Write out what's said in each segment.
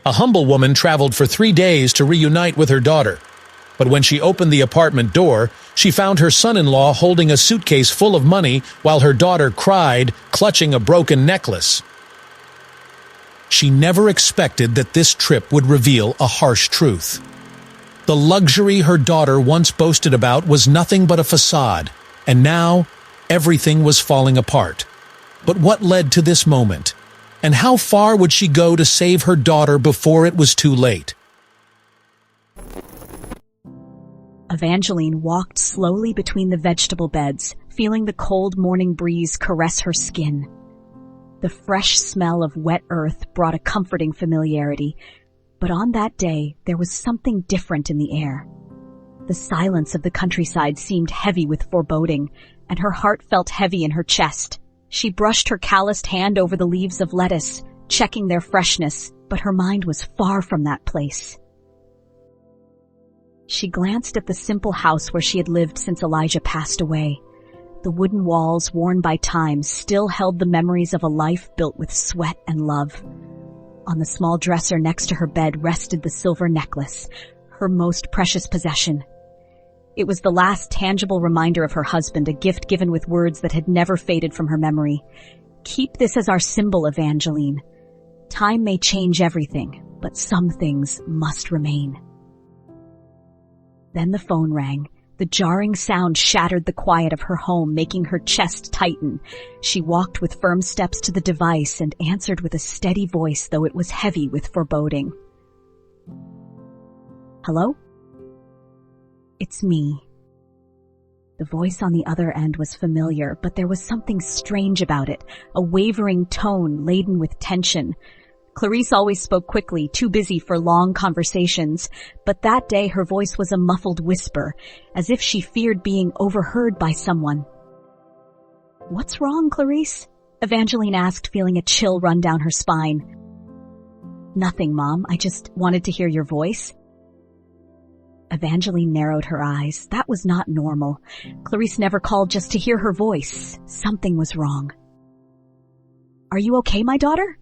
A humble woman traveled for 3 days to reunite with her daughter. But when she opened the apartment door, she found her son-in-law holding a suitcase full of money while her daughter cried, clutching a broken necklace. She never expected that this trip would reveal a harsh truth. The luxury her daughter once boasted about was nothing but a facade, and now everything was falling apart. But what led to this moment? And how far would she go to save her daughter before it was too late? Evangeline walked slowly between the vegetable beds, feeling the cold morning breeze caress her skin. The fresh smell of wet earth brought a comforting familiarity, but on that day there was something different in the air. The silence of the countryside seemed heavy with foreboding, and her heart felt heavy in her chest. She brushed her calloused hand over the leaves of lettuce, checking their freshness, but her mind was far from that place. She glanced at the simple house where she had lived since Elijah passed away. The wooden walls, worn by time, still held the memories of a life built with sweat and love. On the small dresser next to her bed rested the silver necklace, her most precious possession. It was the last tangible reminder of her husband, a gift given with words that had never faded from her memory. "Keep this as our symbol, Evangeline. Time may change everything, but some things must remain." Then the phone rang. The jarring sound shattered the quiet of her home, making her chest tighten. She walked with firm steps to the device and answered with a steady voice, though it was heavy with foreboding. "Hello? It's me." The voice on the other end was familiar, but there was something strange about it, a wavering tone laden with tension. Clarice always spoke quickly, too busy for long conversations, but that day her voice was a muffled whisper, as if she feared being overheard by someone. "What's wrong, Clarice?" Evangeline asked, feeling a chill run down her spine. "Nothing, Mom. I just wanted to hear your voice." Evangeline narrowed her eyes. That was not normal. Clarice never called just to hear her voice. Something was wrong. "Are you okay, my daughter?"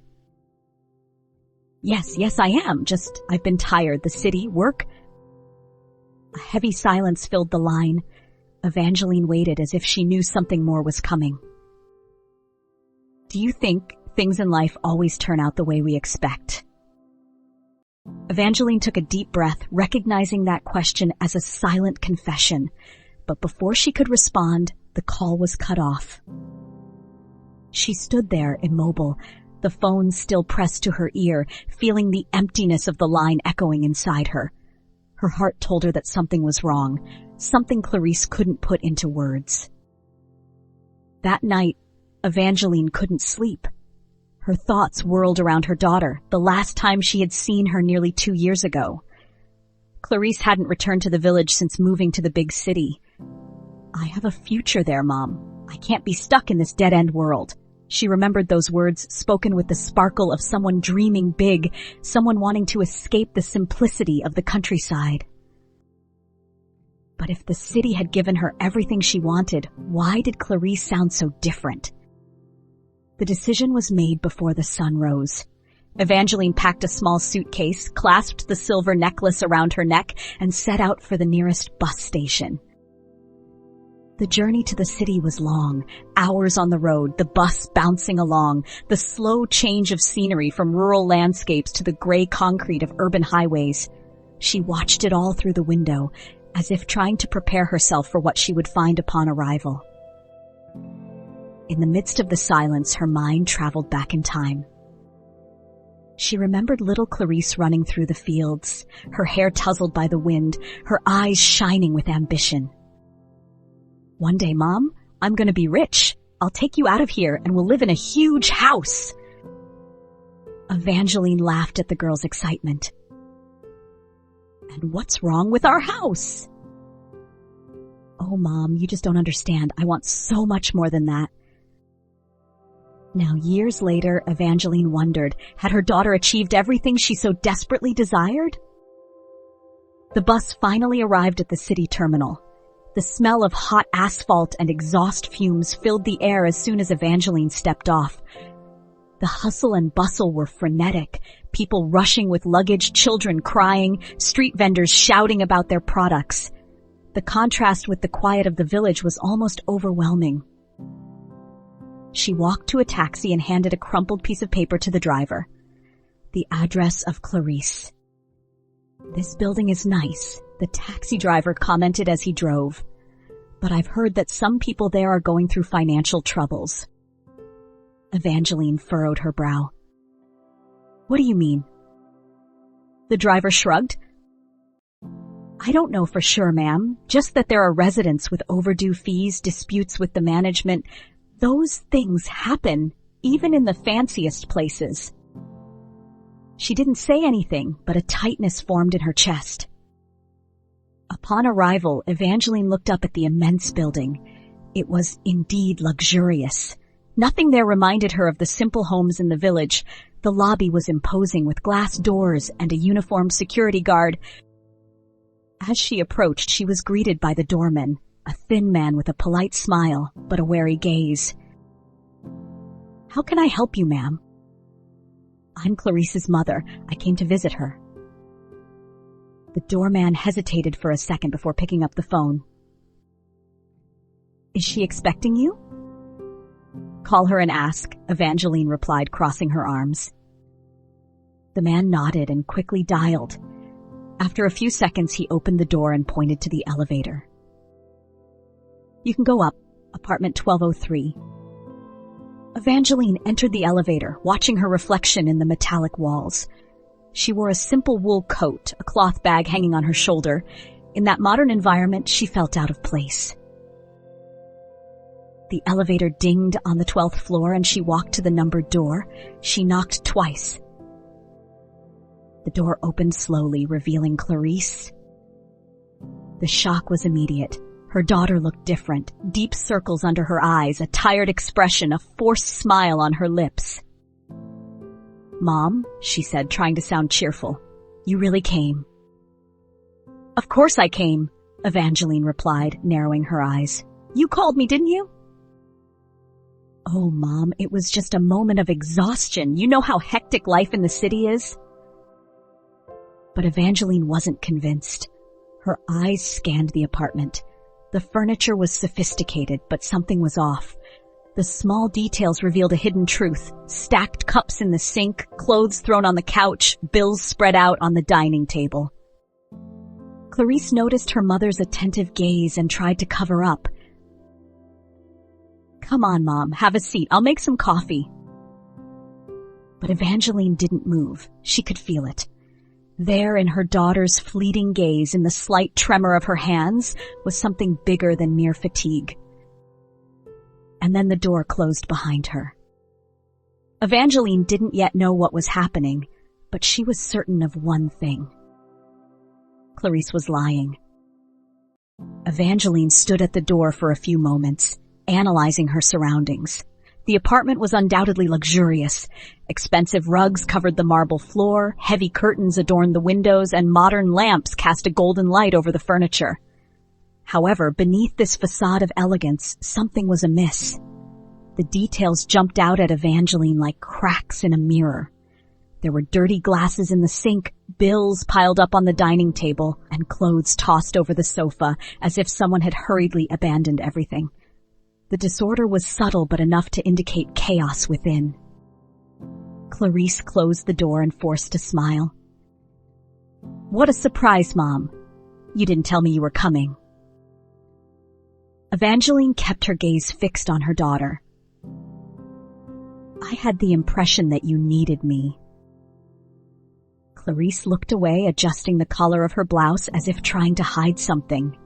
Yes, I am. Just, I've been tired. The city, work." A heavy silence filled the line. Evangeline waited as if she knew something more was coming. "Do you think things in life always turn out the way we expect?" Evangeline took a deep breath, recognizing that question as a silent confession. But before she could respond, the call was cut off. She stood there, immobile, the phone still pressed to her ear, feeling the emptiness of the line echoing inside her. Her heart told her that something was wrong, something Clarice couldn't put into words. That night, Evangeline couldn't sleep. Her thoughts whirled around her daughter, the last time she had seen her nearly 2 years ago. Clarice hadn't returned to the village since moving to the big city. "I have a future there, Mom. I can't be stuck in this dead-end world." She remembered those words, spoken with the sparkle of someone dreaming big, someone wanting to escape the simplicity of the countryside. But if the city had given her everything she wanted, why did Clarice sound so different? The decision was made before the sun rose. Evangeline packed a small suitcase, clasped the silver necklace around her neck, and set out for the nearest bus station. The journey to the city was long, hours on the road, the bus bouncing along, the slow change of scenery from rural landscapes to the gray concrete of urban highways. She watched it all through the window, as if trying to prepare herself for what she would find upon arrival. In the midst of the silence, her mind traveled back in time. She remembered little Clarice running through the fields, her hair tousled by the wind, her eyes shining with ambition. "One day, Mom, I'm going to be rich. I'll take you out of here and we'll live in a huge house." Evangeline laughed at the girl's excitement. "And what's wrong with our house?" "Oh, Mom, you just don't understand. I want so much more than that." Now, years later, Evangeline wondered, had her daughter achieved everything she so desperately desired? The bus finally arrived at the city terminal. The smell of hot asphalt and exhaust fumes filled the air as soon as Evangeline stepped off. The hustle and bustle were frenetic, people rushing with luggage, children crying, street vendors shouting about their products. The contrast with the quiet of the village was almost overwhelming. She walked to a taxi and handed a crumpled piece of paper to the driver. The address of Clarice. "This building is nice," the taxi driver commented as he drove. "But I've heard that some people there are going through financial troubles." Evangeline furrowed her brow. "What do you mean?" The driver shrugged. "I don't know for sure, ma'am. Just that there are residents with overdue fees, disputes with the management. Those things happen, even in the fanciest places." She didn't say anything, but a tightness formed in her chest. Upon arrival, Evangeline looked up at the immense building. It was indeed luxurious. Nothing there reminded her of the simple homes in the village. The lobby was imposing with glass doors and a uniformed security guard. As she approached, she was greeted by the doorman, a thin man with a polite smile, but a wary gaze. "How can I help you, ma'am?" "I'm Clarice's mother. I came to visit her." The doorman hesitated for a second before picking up the phone. "Is she expecting you?" "Call her and ask," Evangeline replied, crossing her arms. The man nodded and quickly dialed. After a few seconds, he opened the door and pointed to the elevator. "You can go up, apartment 1203. Evangeline entered the elevator, watching her reflection in the metallic walls. She wore a simple wool coat, a cloth bag hanging on her shoulder. In that modern environment, she felt out of place. The elevator dinged on the 12th floor and she walked to the numbered door. She knocked twice. The door opened slowly, revealing Clarice. The shock was immediate. Her daughter looked different, deep circles under her eyes, a tired expression, a forced smile on her lips. "Mom," she said, trying to sound cheerful, "you really came." "Of course I came," Evangeline replied, narrowing her eyes. "You called me, didn't you?" "Oh, Mom, it was just a moment of exhaustion. You know how hectic life in the city is." But Evangeline wasn't convinced. Her eyes scanned the apartment. The furniture was sophisticated, but something was off. The small details revealed a hidden truth. Stacked cups in the sink, clothes thrown on the couch, bills spread out on the dining table. Clarice noticed her mother's attentive gaze and tried to cover up. "Come on, Mom, have a seat. I'll make some coffee." But Evangeline didn't move. She could feel it. There in her daughter's fleeting gaze, in the slight tremor of her hands, was something bigger than mere fatigue. And then the door closed behind her. Evangeline didn't yet know what was happening, but she was certain of one thing. Clarice was lying. Evangeline stood at the door for a few moments, analyzing her surroundings. The apartment was undoubtedly luxurious. Expensive rugs covered the marble floor, heavy curtains adorned the windows, and modern lamps cast a golden light over the furniture. However, beneath this facade of elegance, something was amiss. The details jumped out at Evangeline like cracks in a mirror. There were dirty glasses in the sink, bills piled up on the dining table, and clothes tossed over the sofa as if someone had hurriedly abandoned everything. The disorder was subtle but enough to indicate chaos within. Clarice closed the door and forced a smile. "What a surprise, Mom. You didn't tell me you were coming." Evangeline kept her gaze fixed on her daughter. "I had the impression that you needed me." Clarice looked away, adjusting the collar of her blouse as if trying to hide something.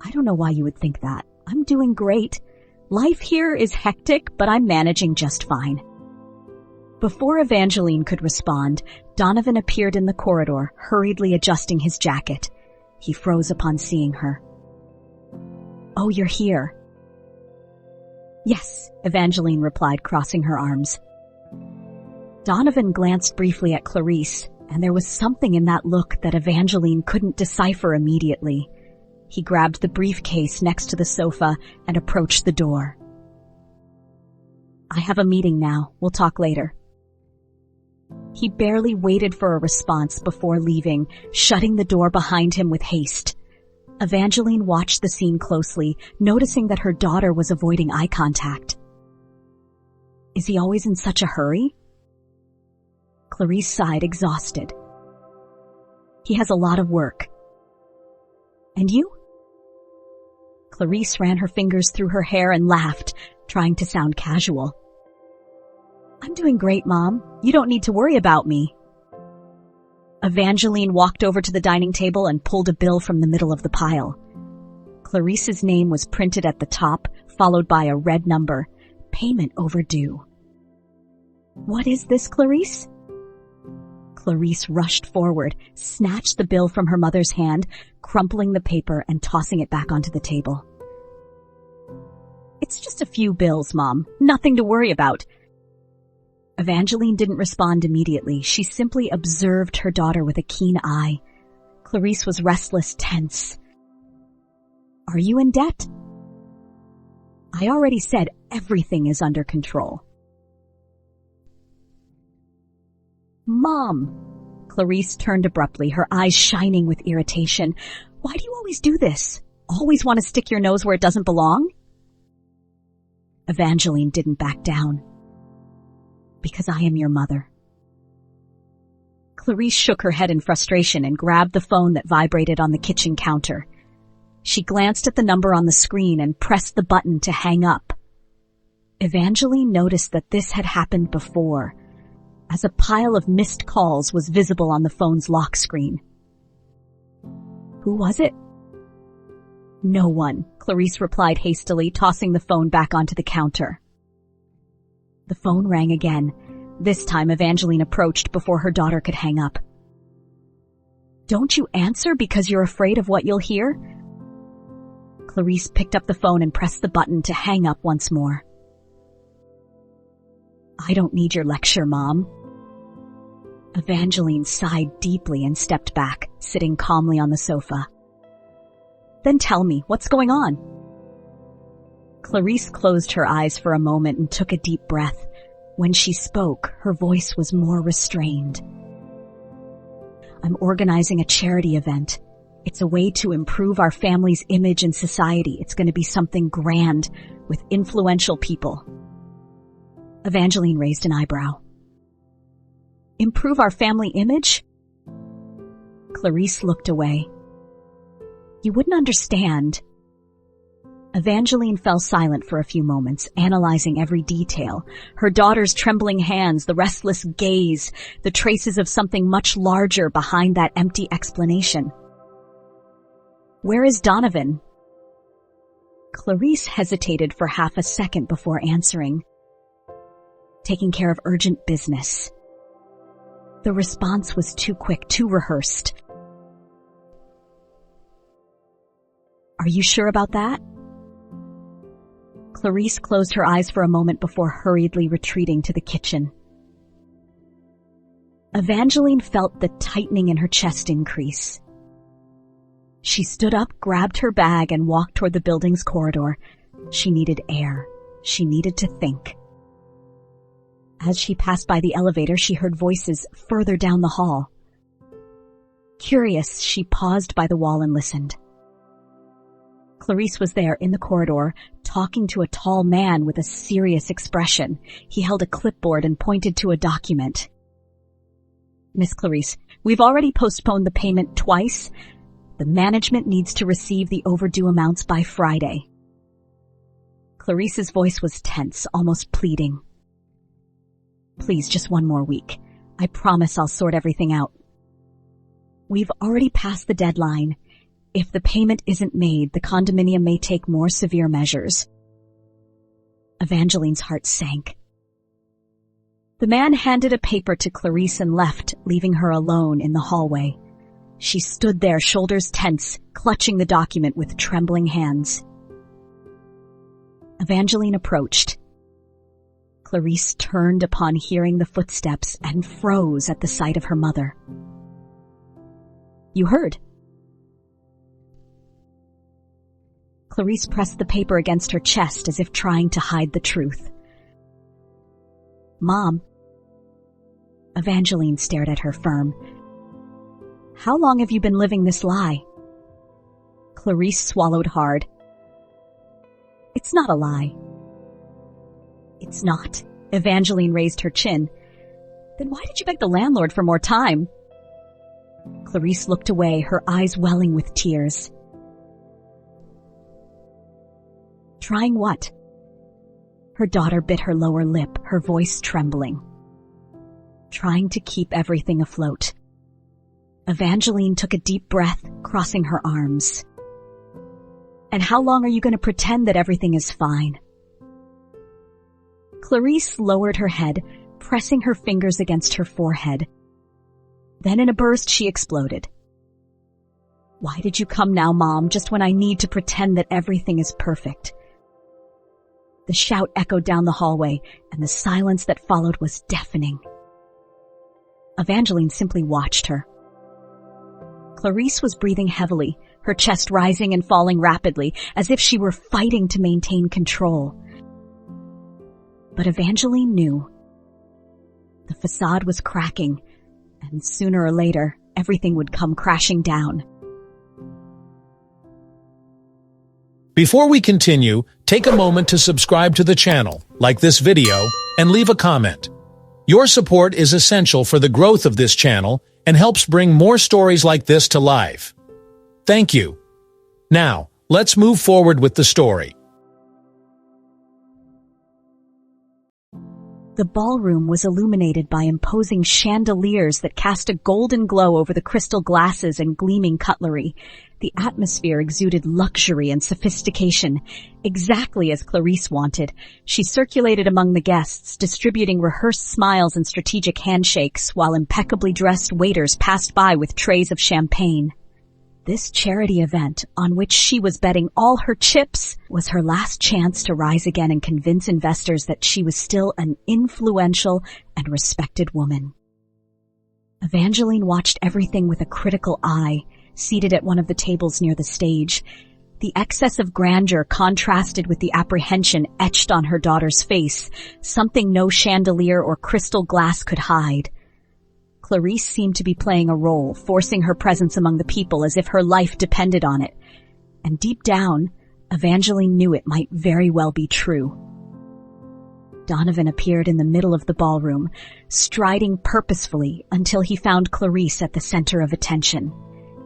"I don't know why you would think that. I'm doing great. Life here is hectic, but I'm managing just fine." Before Evangeline could respond, Donovan appeared in the corridor, hurriedly adjusting his jacket. He froze upon seeing her. "Oh, you're here." "Yes," Evangeline replied, crossing her arms. Donovan glanced briefly at Clarice, and there was something in that look that Evangeline couldn't decipher immediately. He grabbed the briefcase next to the sofa and approached the door. I have a meeting now. We'll talk later. He barely waited for a response before leaving, shutting the door behind him with haste. Evangeline watched the scene closely, noticing that her daughter was avoiding eye contact. Is he always in such a hurry? Clarice sighed, exhausted. He has a lot of work. And you? Clarice ran her fingers through her hair and laughed, trying to sound casual. I'm doing great, Mom. You don't need to worry about me. Evangeline walked over to the dining table and pulled a bill from the middle of the pile. Clarice's name was printed at the top, followed by a red number. Payment overdue. What is this, Clarice? Clarice rushed forward, snatched the bill from her mother's hand, crumpling the paper and tossing it back onto the table. It's just a few bills, Mom. Nothing to worry about. Evangeline didn't respond immediately. She simply observed her daughter with a keen eye. Clarice was restless, tense. Are you in debt? I already said everything is under control. Mom! Clarice turned abruptly, her eyes shining with irritation. Why do you always do this? Always want to stick your nose where it doesn't belong? Evangeline didn't back down. Because I am your mother. Clarice shook her head in frustration and grabbed the phone that vibrated on the kitchen counter. She glanced at the number on the screen and pressed the button to hang up. Evangeline noticed that this had happened before, as a pile of missed calls was visible on the phone's lock screen. Who was it? No one, Clarice replied hastily, tossing the phone back onto the counter. The phone rang again. This time Evangeline approached before her daughter could hang up. Don't you answer because you're afraid of what you'll hear? Clarice picked up the phone and pressed the button to hang up once more. I don't need your lecture, Mom. Evangeline sighed deeply and stepped back, sitting calmly on the sofa. Then tell me, what's going on? Clarice closed her eyes for a moment and took a deep breath. When she spoke, her voice was more restrained. I'm organizing a charity event. It's a way to improve our family's image in society. It's going to be something grand with influential people. Evangeline raised an eyebrow. Improve our family image? Clarice looked away. You wouldn't understand. Evangeline fell silent for a few moments, analyzing every detail. Her daughter's trembling hands, the restless gaze, the traces of something much larger behind that empty explanation. Where is Donovan? Clarice hesitated for half a second before answering. Taking care of urgent business. The response was too quick, too rehearsed. Are you sure about that? Clarice closed her eyes for a moment before hurriedly retreating to the kitchen. Evangeline felt the tightening in her chest increase. She stood up, grabbed her bag, and walked toward the building's corridor. She needed air. She needed to think. As she passed by the elevator, she heard voices further down the hall. Curious, she paused by the wall and listened. Clarice was there in the corridor, talking to a tall man with a serious expression. He held a clipboard and pointed to a document. Miss Clarice, we've already postponed the payment twice. The management needs to receive the overdue amounts by Friday. Clarice's voice was tense, almost pleading. Please, just one more week. I promise I'll sort everything out. We've already passed the deadline. If the payment isn't made, the condominium may take more severe measures. Evangeline's heart sank. The man handed a paper to Clarice and left, leaving her alone in the hallway. She stood there, shoulders tense, clutching the document with trembling hands. Evangeline approached. Clarice turned upon hearing the footsteps and froze at the sight of her mother. You heard? Clarice pressed the paper against her chest as if trying to hide the truth. Mom. Evangeline stared at her firm. How long have you been living this lie? Clarice swallowed hard. It's not a lie. It's not. Evangeline raised her chin. Then why did you beg the landlord for more time? Clarice looked away, her eyes welling with tears. Trying what? Her daughter bit her lower lip, her voice trembling. Trying to keep everything afloat. Evangeline took a deep breath, crossing her arms. And how long are you going to pretend that everything is fine? Clarice lowered her head, pressing her fingers against her forehead. Then in a burst, she exploded. Why did you come now, Mom, just when I need to pretend that everything is perfect? The shout echoed down the hallway, and the silence that followed was deafening. Evangeline simply watched her. Clarice was breathing heavily, her chest rising and falling rapidly, as if she were fighting to maintain control. But Evangeline knew. The facade was cracking, and sooner or later, everything would come crashing down. Before we continue, take a moment to subscribe to the channel, like this video, and leave a comment. Your support is essential for the growth of this channel and helps bring more stories like this to life. Thank you. Now, let's move forward with the story. The ballroom was illuminated by imposing chandeliers that cast a golden glow over the crystal glasses and gleaming cutlery. The atmosphere exuded luxury and sophistication, exactly as Clarice wanted. She circulated among the guests, distributing rehearsed smiles and strategic handshakes, while impeccably dressed waiters passed by with trays of champagne. This charity event, on which she was betting all her chips, was her last chance to rise again and convince investors that she was still an influential and respected woman. Evangeline watched everything with a critical eye, seated at one of the tables near the stage. The excess of grandeur contrasted with the apprehension etched on her daughter's face, something no chandelier or crystal glass could hide. Clarice seemed to be playing a role, forcing her presence among the people as if her life depended on it. And deep down, Evangeline knew it might very well be true. Donovan appeared in the middle of the ballroom, striding purposefully until he found Clarice at the center of attention.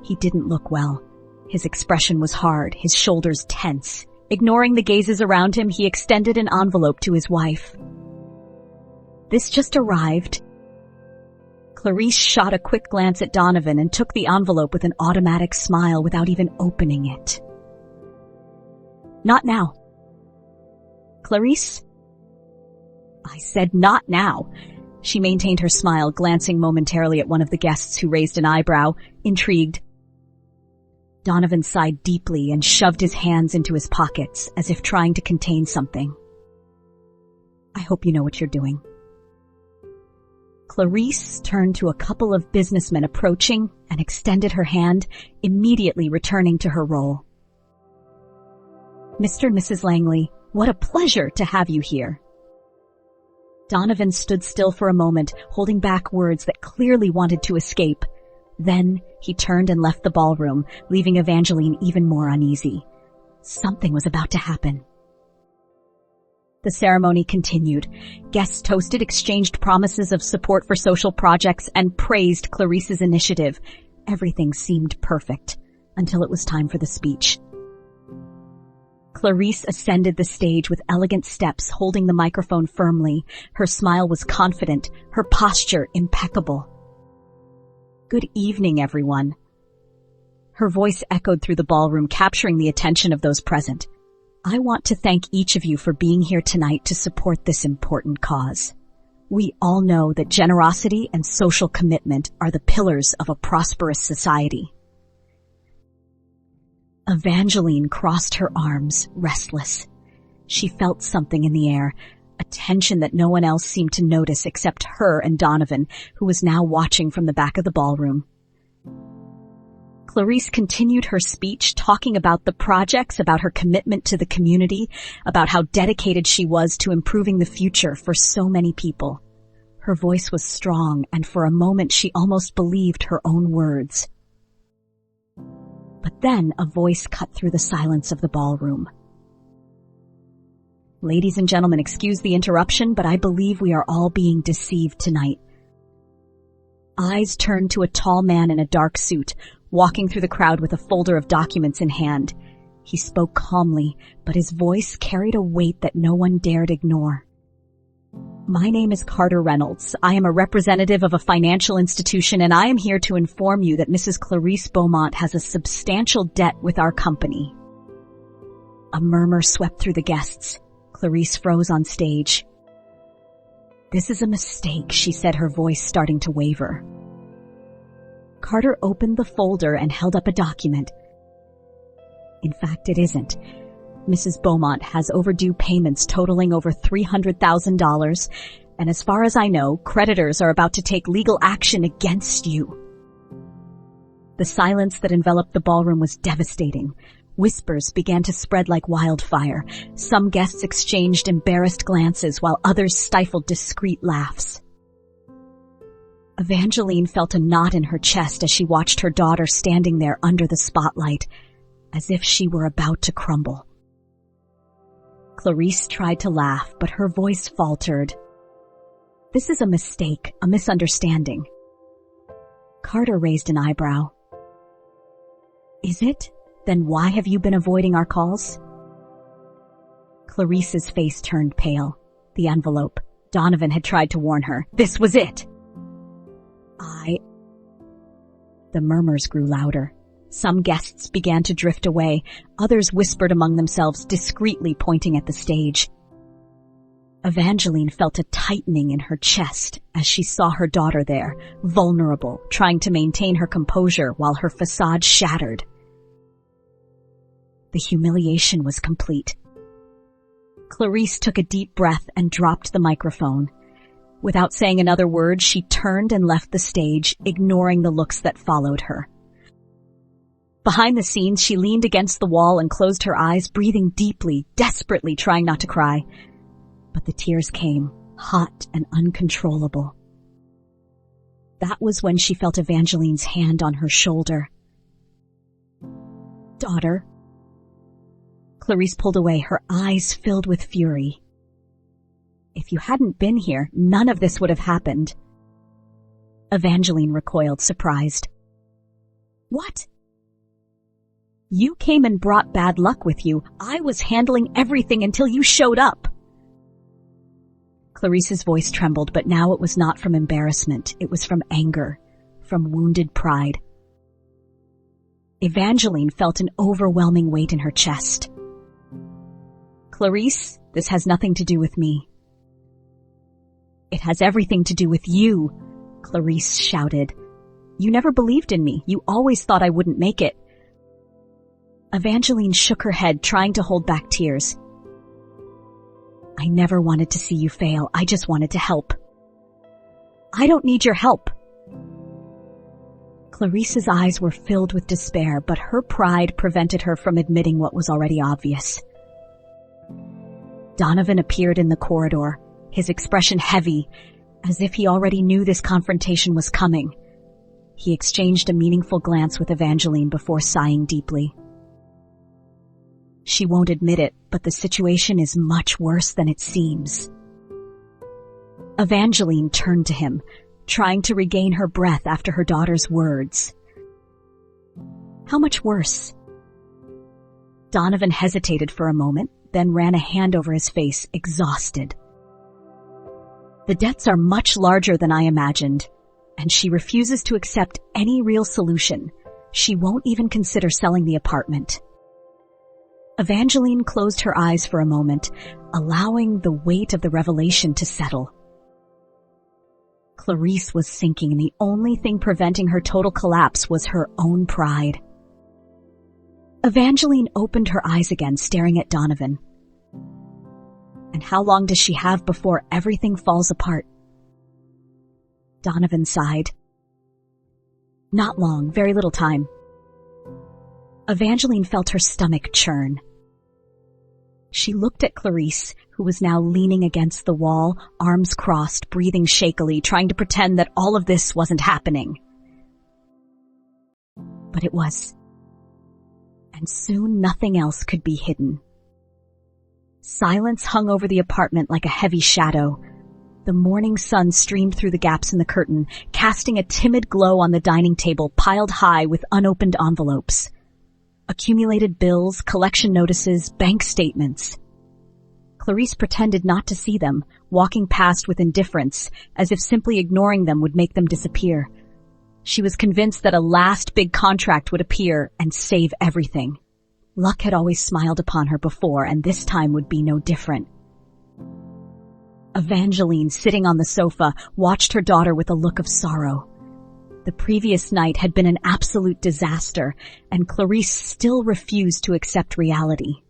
He didn't look well. His expression was hard, his shoulders tense. Ignoring the gazes around him, he extended an envelope to his wife. This just arrived. Clarice shot a quick glance at Donovan and took the envelope with an automatic smile without even opening it. Not now. Clarice? I said not now. She maintained her smile, glancing momentarily at one of the guests who raised an eyebrow, intrigued. Donovan sighed deeply and shoved his hands into his pockets, as if trying to contain something. I hope you know what you're doing. Clarice turned to a couple of businessmen approaching and extended her hand, immediately returning to her role. Mr. and Mrs. Langley, what a pleasure to have you here. Donovan stood still for a moment, holding back words that clearly wanted to escape. Then he turned and left the ballroom, leaving Evangeline even more uneasy. Something was about to happen. The ceremony continued. Guests toasted, exchanged promises of support for social projects, and praised Clarice's initiative. Everything seemed perfect, until it was time for the speech. Clarice ascended the stage with elegant steps, holding the microphone firmly. Her smile was confident, her posture impeccable. Good evening, everyone. Her voice echoed through the ballroom, capturing the attention of those present. I want to thank each of you for being here tonight to support this important cause. We all know that generosity and social commitment are the pillars of a prosperous society. Evangeline crossed her arms, restless. She felt something in the air, a tension that no one else seemed to notice except her and Donovan, who was now watching from the back of the ballroom. Clarice continued her speech, talking about the projects, about her commitment to the community, about how dedicated she was to improving the future for so many people. Her voice was strong, and for a moment she almost believed her own words. But then a voice cut through the silence of the ballroom. "Ladies and gentlemen, excuse the interruption, but I believe we are all being deceived tonight." Eyes turned to a tall man in a dark suit, walking through the crowd with a folder of documents in hand. He spoke calmly, but his voice carried a weight that no one dared ignore. "My name is Carter Reynolds. I am a representative of a financial institution, and I am here to inform you that Mrs. Clarice Beaumont has a substantial debt with our company." A murmur swept through the guests. Clarice froze on stage. "This is a mistake," she said, her voice starting to waver. Carter opened the folder and held up a document. "In fact, it isn't. Mrs. Beaumont has overdue payments totaling over $300,000, and as far as I know, creditors are about to take legal action against you." The silence that enveloped the ballroom was devastating. Whispers began to spread like wildfire. Some guests exchanged embarrassed glances while others stifled discreet laughs. Evangeline felt a knot in her chest as she watched her daughter standing there under the spotlight, as if she were about to crumble. Clarice tried to laugh, but her voice faltered. "This is a mistake, a misunderstanding." Carter raised an eyebrow. "Is it? Then why have you been avoiding our calls?" Clarice's face turned pale. The envelope. Donovan had tried to warn her. This was it. The murmurs grew louder. Some guests began to drift away. Others whispered among themselves, discreetly pointing at the stage. Evangeline felt a tightening in her chest as she saw her daughter there, vulnerable, trying to maintain her composure while her facade shattered. The humiliation was complete. Clarice took a deep breath and dropped the microphone. Without saying another word, she turned and left the stage, ignoring the looks that followed her. Behind the scenes, she leaned against the wall and closed her eyes, breathing deeply, desperately trying not to cry. But the tears came, hot and uncontrollable. That was when she felt Evangeline's hand on her shoulder. "Daughter." Clarice pulled away, her eyes filled with fury. "If you hadn't been here, none of this would have happened." Evangeline recoiled, surprised. "What?" "You came and brought bad luck with you. I was handling everything until you showed up." Clarice's voice trembled, but now it was not from embarrassment. It was from anger, from wounded pride. Evangeline felt an overwhelming weight in her chest. "Clarice, this has nothing to do with me." "It has everything to do with you," Clarice shouted. "You never believed in me. You always thought I wouldn't make it." Evangeline shook her head, trying to hold back tears. "I never wanted to see you fail. I just wanted to help." "I don't need your help." Clarice's eyes were filled with despair, but her pride prevented her from admitting what was already obvious. Donovan appeared in the corridor, his expression heavy, as if he already knew this confrontation was coming. He exchanged a meaningful glance with Evangeline before sighing deeply. "She won't admit it, but the situation is much worse than it seems." Evangeline turned to him, trying to regain her breath after her daughter's words. "How much worse?" Donovan hesitated for a moment, then ran a hand over his face, exhausted. "The debts are much larger than I imagined, and she refuses to accept any real solution. She won't even consider selling the apartment." Evangeline closed her eyes for a moment, allowing the weight of the revelation to settle. Clarice was sinking, and the only thing preventing her total collapse was her own pride. Evangeline opened her eyes again, staring at Donovan. "And how long does she have before everything falls apart?" Donovan sighed. "Not long, very little time." Evangeline felt her stomach churn. She looked at Clarice, who was now leaning against the wall, arms crossed, breathing shakily, trying to pretend that all of this wasn't happening. But it was. And soon nothing else could be hidden. Silence hung over the apartment like a heavy shadow. The morning sun streamed through the gaps in the curtain, casting a timid glow on the dining table piled high with unopened envelopes. Accumulated bills, collection notices, bank statements. Clarice pretended not to see them, walking past with indifference, as if simply ignoring them would make them disappear. She was convinced that a last big contract would appear and save everything. Luck had always smiled upon her before, and this time would be no different. Evangeline, sitting on the sofa, watched her daughter with a look of sorrow. The previous night had been an absolute disaster, and Clarice still refused to accept reality.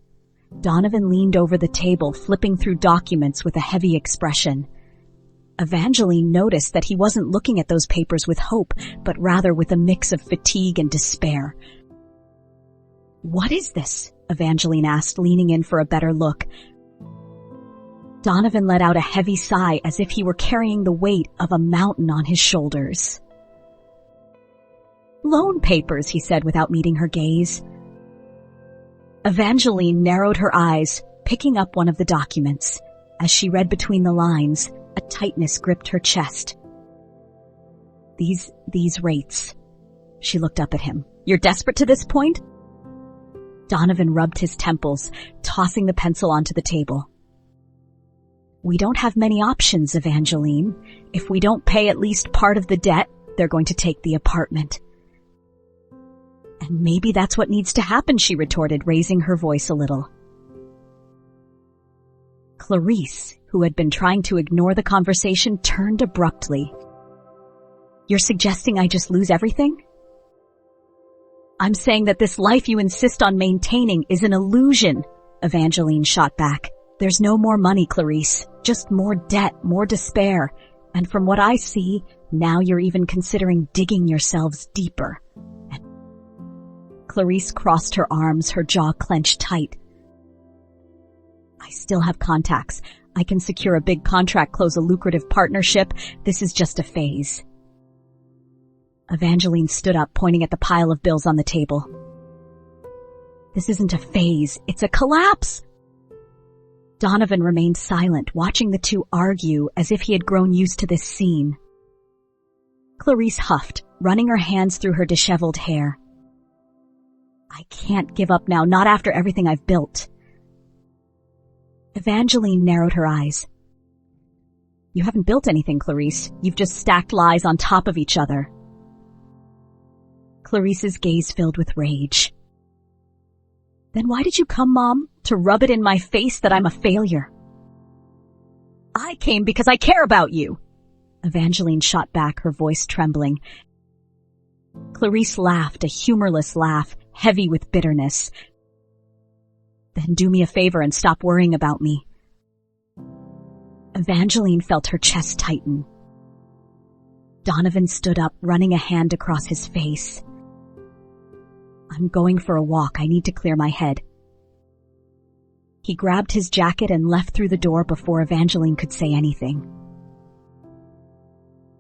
Donovan leaned over the table, flipping through documents with a heavy expression. Evangeline noticed that he wasn't looking at those papers with hope, but rather with a mix of fatigue and despair. "What is this?" Evangeline asked, leaning in for a better look. Donovan let out a heavy sigh as if he were carrying the weight of a mountain on his shoulders. "Loan papers," he said without meeting her gaze. Evangeline narrowed her eyes, picking up one of the documents. As she read between the lines, a tightness gripped her chest. These rates. She looked up at him. "You're desperate to this point?" Donovan rubbed his temples, tossing the pencil onto the table. "We don't have many options, Evangeline. If we don't pay at least part of the debt, they're going to take the apartment." "And maybe that's what needs to happen," she retorted, raising her voice a little. Clarice, who had been trying to ignore the conversation, turned abruptly. "You're suggesting I just lose everything?" "I'm saying that this life you insist on maintaining is an illusion," Evangeline shot back. "There's no more money, Clarice. Just more debt, more despair. And from what I see, now you're even considering digging yourselves deeper." Clarice crossed her arms, her jaw clenched tight. "I still have contacts. I can secure a big contract, close a lucrative partnership. This is just a phase." Evangeline stood up, pointing at the pile of bills on the table. "This isn't a phase. It's a collapse." Donovan remained silent, watching the two argue as if he had grown used to this scene. Clarice huffed, running her hands through her disheveled hair. "I can't give up now, not after everything I've built." Evangeline narrowed her eyes. "You haven't built anything, Clarice. You've just stacked lies on top of each other." Clarice's gaze filled with rage. "Then why did you come, Mom? To rub it in my face that I'm a failure?" "I came because I care about you," Evangeline shot back, her voice trembling. Clarice laughed, a humorless laugh, heavy with bitterness. "Then do me a favor and stop worrying about me." Evangeline felt her chest tighten. Donovan stood up, running a hand across his face. "I'm going for a walk. I need to clear my head." He grabbed his jacket and left through the door before Evangeline could say anything.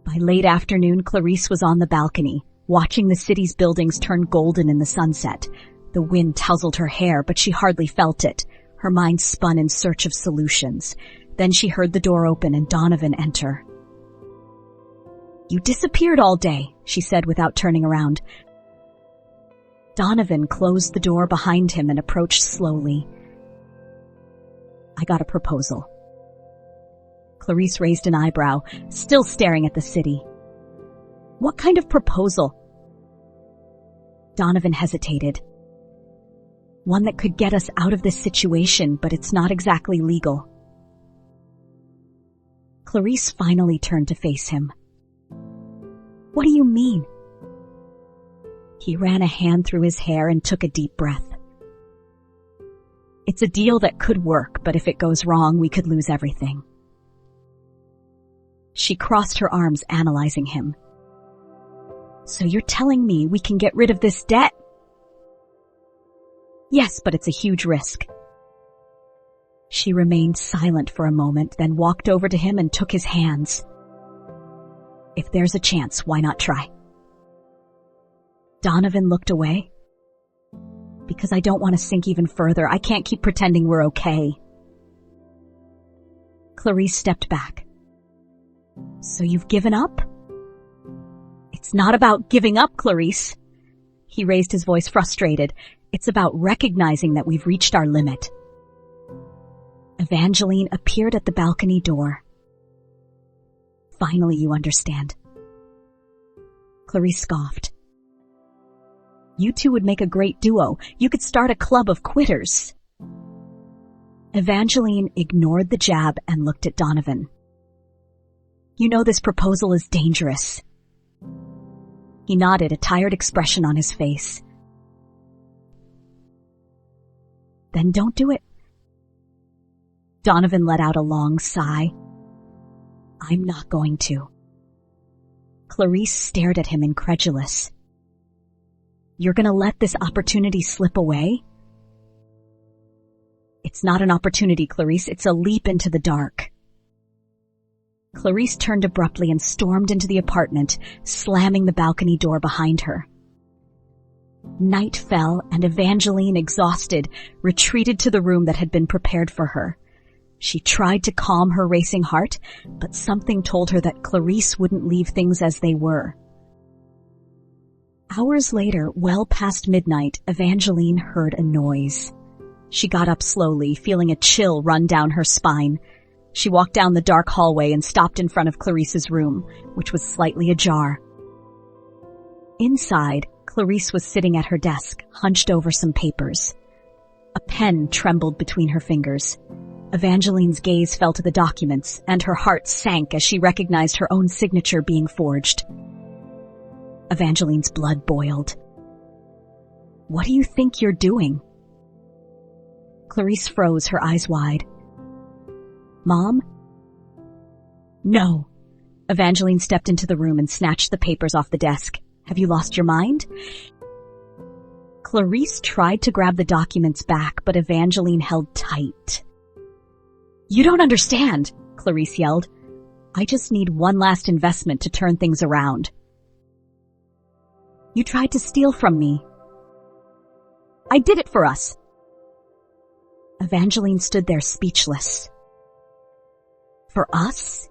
By late afternoon, Clarice was on the balcony, watching the city's buildings turn golden in the sunset. The wind tousled her hair, but she hardly felt it. Her mind spun in search of solutions. Then she heard the door open and Donovan enter. "You disappeared all day," she said without turning around. Donovan closed the door behind him and approached slowly. "I got a proposal." Clarice raised an eyebrow, still staring at the city. "What kind of proposal?" Donovan hesitated. "One that could get us out of this situation, but it's not exactly legal." Clarice finally turned to face him. "What do you mean?" He ran a hand through his hair and took a deep breath. "It's a deal that could work, but if it goes wrong, we could lose everything." She crossed her arms, analyzing him. "So you're telling me we can get rid of this debt?" Yes, but it's a huge risk. She remained silent for a moment, then walked over to him and took his hands. If there's a chance, why not try? Donovan looked away. Because I don't want to sink even further. I can't keep pretending we're okay. Clarice stepped back. So you've given up? It's not about giving up, Clarice. He raised his voice, frustrated. It's about recognizing that we've reached our limit. Evangeline appeared at the balcony door. Finally, you understand. Clarice scoffed. You two would make a great duo. You could start a club of quitters. Evangeline ignored the jab and looked at Donovan. You know this proposal is dangerous. He nodded, a tired expression on his face. Then don't do it. Donovan let out a long sigh. I'm not going to. Clarice stared at him, incredulous. You're going to let this opportunity slip away? It's not an opportunity, Clarice. It's a leap into the dark. Clarice turned abruptly and stormed into the apartment, slamming the balcony door behind her. Night fell, and Evangeline, exhausted, retreated to the room that had been prepared for her. She tried to calm her racing heart, but something told her that Clarice wouldn't leave things as they were. Hours later, well past midnight, Evangeline heard a noise. She got up slowly, feeling a chill run down her spine. She walked down the dark hallway and stopped in front of Clarice's room, which was slightly ajar. Inside, Clarice was sitting at her desk, hunched over some papers. A pen trembled between her fingers. Evangeline's gaze fell to the documents, and her heart sank as she recognized her own signature being forged. Evangeline's blood boiled. What do you think you're doing? Clarice froze, her eyes wide. Mom? No. Evangeline stepped into the room and snatched the papers off the desk. Have you lost your mind? Clarice tried to grab the documents back, but Evangeline held tight. You don't understand, Clarice yelled. I just need one last investment to turn things around. You tried to steal from me. I did it for us. Evangeline stood there speechless. For us?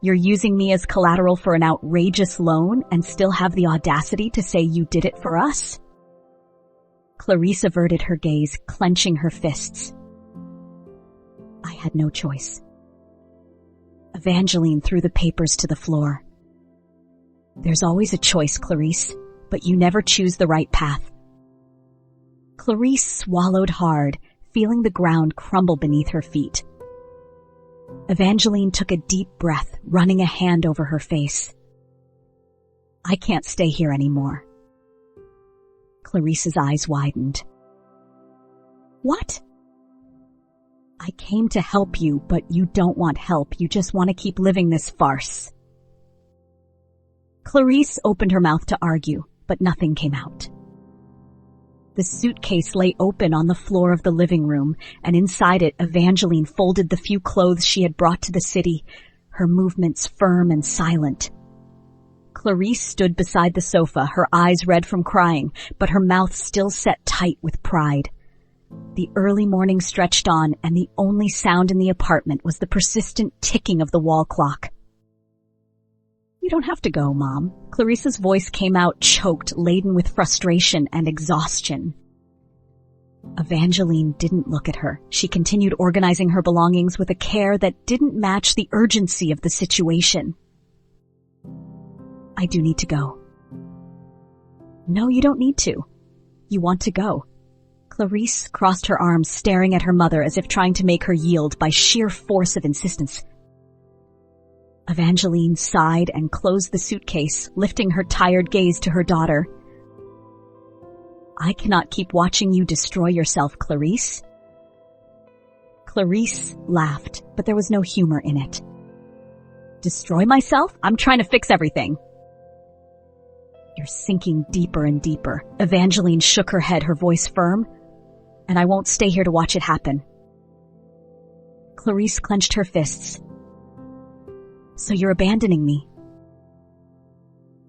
You're using me as collateral for an outrageous loan and still have the audacity to say you did it for us? Clarice averted her gaze, clenching her fists. I had no choice. Evangeline threw the papers to the floor. There's always a choice, Clarice, but you never choose the right path. Clarice swallowed hard, feeling the ground crumble beneath her feet. Evangeline took a deep breath, running a hand over her face. I can't stay here anymore. Clarice's eyes widened. What? I came to help you, but you don't want help. You just want to keep living this farce. Clarice opened her mouth to argue, but nothing came out. The suitcase lay open on the floor of the living room, and inside it, Evangeline folded the few clothes she had brought to the city, her movements firm and silent. Clarice stood beside the sofa, her eyes red from crying, but her mouth still set tight with pride. The early morning stretched on, and the only sound in the apartment was the persistent ticking of the wall clock. You don't have to go, Mom. Clarice's voice came out choked, laden with frustration and exhaustion. Evangeline didn't look at her. She continued organizing her belongings with a care that didn't match the urgency of the situation. I do need to go. No, you don't need to. You want to go. Clarice crossed her arms, staring at her mother as if trying to make her yield by sheer force of insistence. Evangeline sighed and closed the suitcase, lifting her tired gaze to her daughter. I cannot keep watching you destroy yourself, Clarice. Clarice laughed, but there was no humor in it. Destroy myself? I'm trying to fix everything. You're sinking deeper and deeper. Evangeline shook her head, her voice firm. and I won't stay here to watch it happen. Clarice clenched her fists. So you're abandoning me?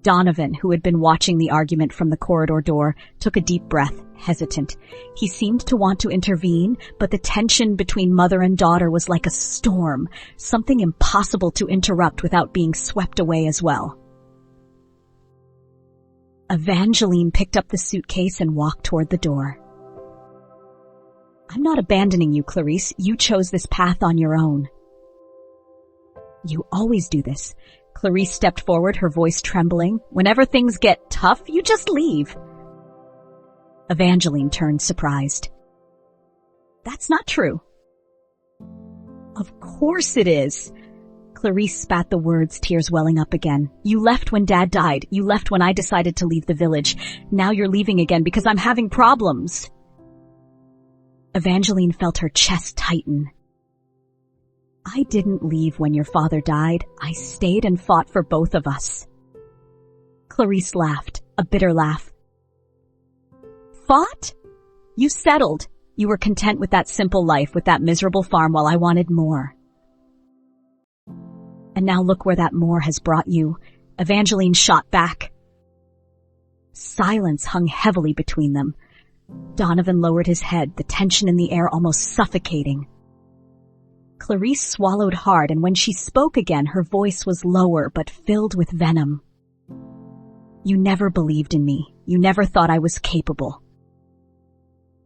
Donovan, who had been watching the argument from the corridor door, took a deep breath, hesitant. He seemed to want to intervene, but the tension between mother and daughter was like a storm, something impossible to interrupt without being swept away as well. Evangeline picked up the suitcase and walked toward the door. I'm not abandoning you, Clarice. You chose this path on your own. You always do this. Clarice stepped forward, her voice trembling. Whenever things get tough, you just leave. Evangeline turned surprised. That's not true. Of course it is. Clarice spat the words, tears welling up again. You left when Dad died. You left when I decided to leave the village. Now you're leaving again because I'm having problems. Evangeline felt her chest tighten. I didn't leave when your father died. I stayed and fought for both of us. Clarice laughed, a bitter laugh. Fought? You settled. You were content with that simple life, with that miserable farm, while I wanted more. And now look where that more has brought you. Evangeline shot back. Silence hung heavily between them. Donovan lowered his head, the tension in the air almost suffocating. Clarice swallowed hard, and when she spoke again, her voice was lower but filled with venom. You never believed in me. You never thought I was capable.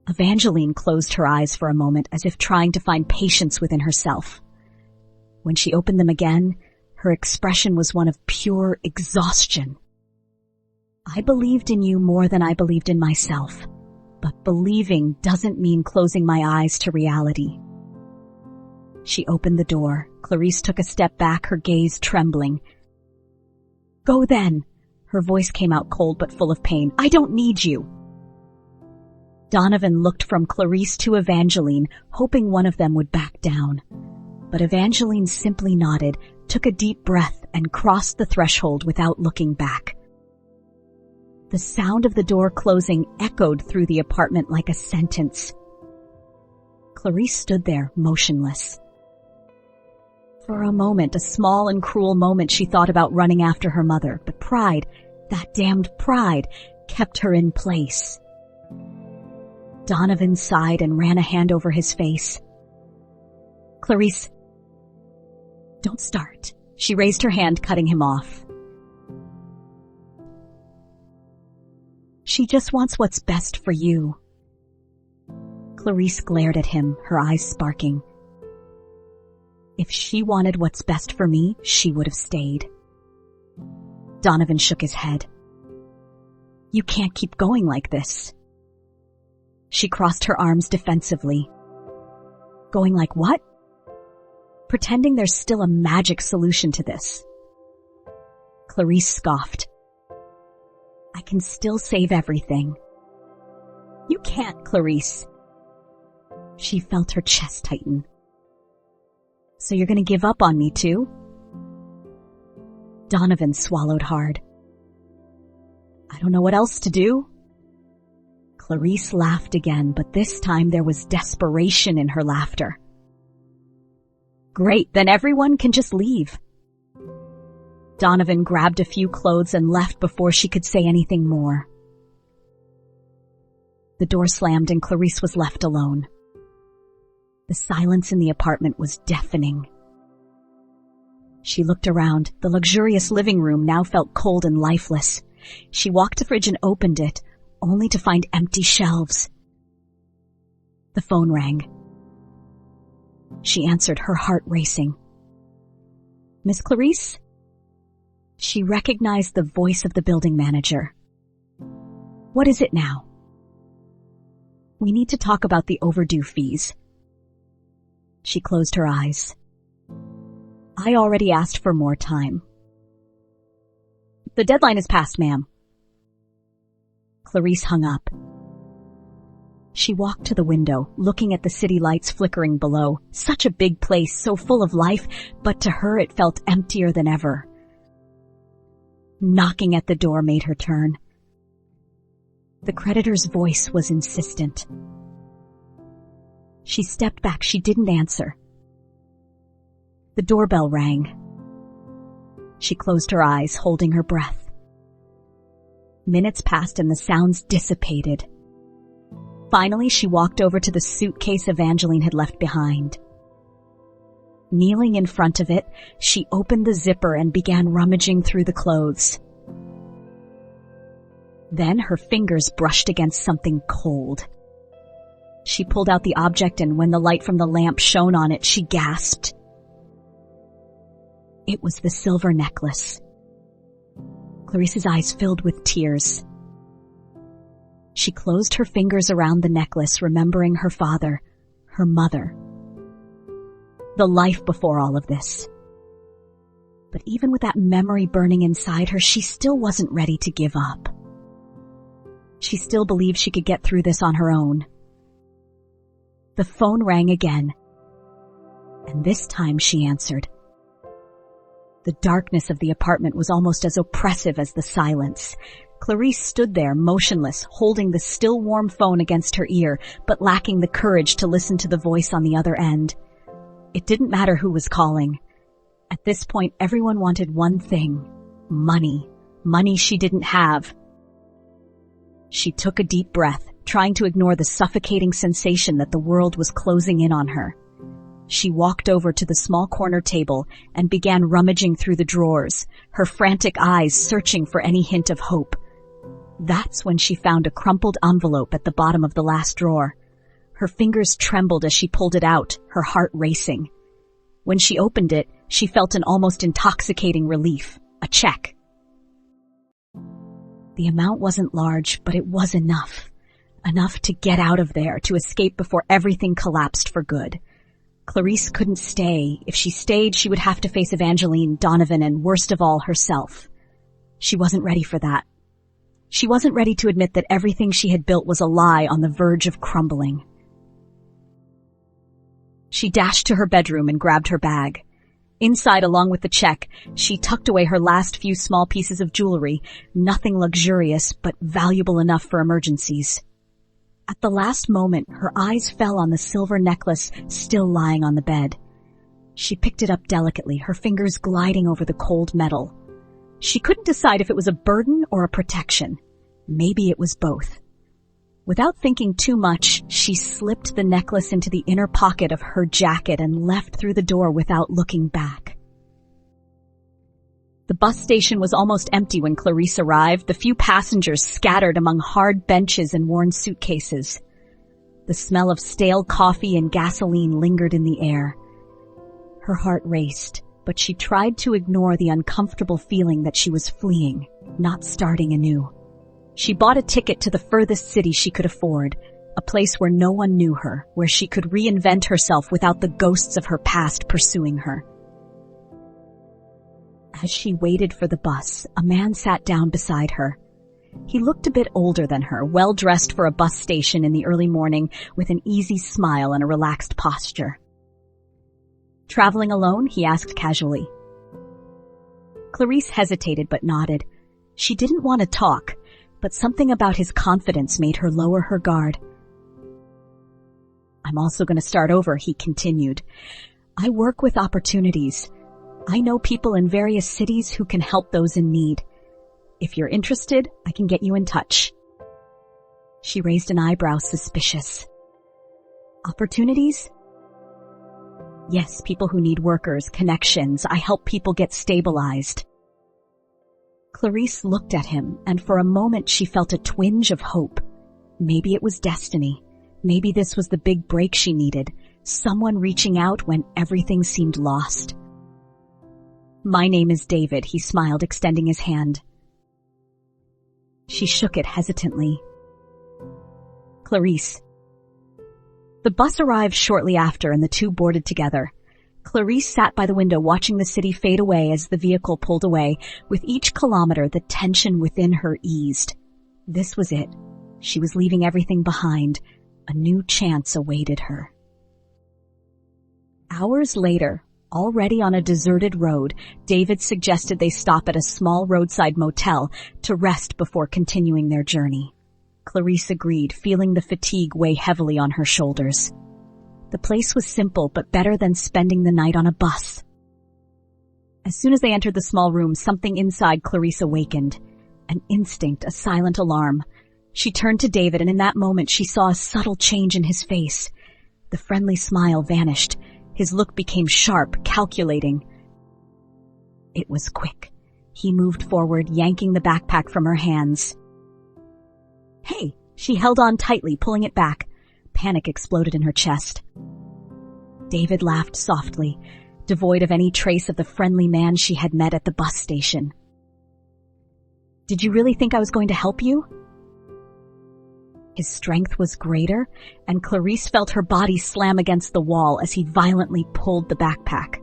Evangeline closed her eyes for a moment, as if trying to find patience within herself. When she opened them again, her expression was one of pure exhaustion. I believed in you more than I believed in myself, but believing doesn't mean closing my eyes to reality. She opened the door. Clarice took a step back, her gaze trembling. Go then. Her voice came out cold but full of pain. I don't need you. Donovan looked from Clarice to Evangeline, hoping one of them would back down. But Evangeline simply nodded, took a deep breath, and crossed the threshold without looking back. The sound of the door closing echoed through the apartment like a sentence. Clarice stood there, motionless. For a moment, a small and cruel moment, she thought about running after her mother, but pride, that damned pride, kept her in place. Donovan sighed and ran a hand over his face. Clarice, don't start. She raised her hand, cutting him off. She just wants what's best for you. Clarice glared at him, her eyes sparking. If she wanted what's best for me, she would have stayed. Donovan shook his head. You can't keep going like this. She crossed her arms defensively. Going like what? Pretending there's still a magic solution to this. Clarice scoffed. I can still save everything. You can't, Clarice. She felt her chest tighten. So you're going to give up on me too? Donovan swallowed hard. I don't know what else to do. Clarice laughed again, but this time there was desperation in her laughter. Great, then everyone can just leave. Donovan grabbed a few clothes and left before she could say anything more. The door slammed and Clarice was left alone. The silence in the apartment was deafening. She looked around. The luxurious living room now felt cold and lifeless. She walked to the fridge and opened it, only to find empty shelves. The phone rang. She answered, her heart racing. Miss Clarice? She recognized the voice of the building manager. What is it now? We need to talk about the overdue fees. She closed her eyes. I already asked for more time. The deadline is passed, ma'am. Clarice hung up. She walked to the window, looking at the city lights flickering below. Such a big place, so full of life, but to her it felt emptier than ever. Knocking at the door made her turn. The creditor's voice was insistent. She stepped back. She didn't answer. The doorbell rang. She closed her eyes, holding her breath. Minutes passed and the sounds dissipated. Finally, she walked over to the suitcase Evangeline had left behind. Kneeling in front of it, she opened the zipper and began rummaging through the clothes. Then her fingers brushed against something cold. She pulled out the object, and when the light from the lamp shone on it, she gasped. It was the silver necklace. Clarice's eyes filled with tears. She closed her fingers around the necklace, remembering her father, her mother, the life before all of this. But even with that memory burning inside her, she still wasn't ready to give up. She still believed she could get through this on her own. The phone rang again, and this time she answered. The darkness of the apartment was almost as oppressive as the silence. Clarice stood there, motionless, holding the still warm phone against her ear, but lacking the courage to listen to the voice on the other end. It didn't matter who was calling. At this point, everyone wanted one thing: money. Money she didn't have. She took a deep breath, trying to ignore the suffocating sensation that the world was closing in on her. She walked over to the small corner table and began rummaging through the drawers, her frantic eyes searching for any hint of hope. That's when she found a crumpled envelope at the bottom of the last drawer. Her fingers trembled as she pulled it out, her heart racing. When she opened it, she felt an almost intoxicating relief. A check. The amount wasn't large, but it was enough. Enough to get out of there, to escape before everything collapsed for good. Clarice couldn't stay. If she stayed, she would have to face Evangeline, Donovan, and worst of all, herself. She wasn't ready for that. She wasn't ready to admit that everything she had built was a lie on the verge of crumbling. She dashed to her bedroom and grabbed her bag. Inside, along with the check, she tucked away her last few small pieces of jewelry, nothing luxurious, but valuable enough for emergencies. At the last moment, her eyes fell on the silver necklace still lying on the bed. She picked it up delicately, her fingers gliding over the cold metal. She couldn't decide if it was a burden or a protection. Maybe it was both. Without thinking too much, she slipped the necklace into the inner pocket of her jacket and left through the door without looking back. The bus station was almost empty when Clarice arrived, the few passengers scattered among hard benches and worn suitcases. The smell of stale coffee and gasoline lingered in the air. Her heart raced, but she tried to ignore the uncomfortable feeling that she was fleeing, not starting anew. She bought a ticket to the furthest city she could afford, a place where no one knew her, where she could reinvent herself without the ghosts of her past pursuing her. As she waited for the bus, a man sat down beside her. He looked a bit older than her, well-dressed for a bus station in the early morning, with an easy smile and a relaxed posture. "Traveling alone?" he asked casually. Clarice hesitated but nodded. She didn't want to talk, but something about his confidence made her lower her guard. "I'm also going to start over," he continued. "I work with opportunities. I know people in various cities who can help those in need. If you're interested, I can get you in touch." She raised an eyebrow, suspicious. "Opportunities?" "Yes, people who need workers, connections. I help people get stabilized." Clarice looked at him, and for a moment she felt a twinge of hope. Maybe it was destiny. Maybe this was the big break she needed, someone reaching out when everything seemed lost. "My name is David," he smiled, extending his hand. She shook it hesitantly. "Clarice." The bus arrived shortly after, and the two boarded together. Clarice sat by the window watching the city fade away as the vehicle pulled away. With each kilometer, the tension within her eased. This was it. She was leaving everything behind. A new chance awaited her. Hours later, already on a deserted road, David suggested they stop at a small roadside motel to rest before continuing their journey. Clarice agreed, feeling the fatigue weigh heavily on her shoulders. The place was simple, but better than spending the night on a bus. As soon as they entered the small room, something inside Clarice awakened. An instinct, a silent alarm. She turned to David, and in that moment she saw a subtle change in his face. The friendly smile vanished. His look became sharp, calculating. It was quick. He moved forward, yanking the backpack from her hands. "Hey!" She held on tightly, pulling it back. Panic exploded in her chest. David laughed softly, devoid of any trace of the friendly man she had met at the bus station. "Did you really think I was going to help you?" His strength was greater, and Clarice felt her body slam against the wall as he violently pulled the backpack.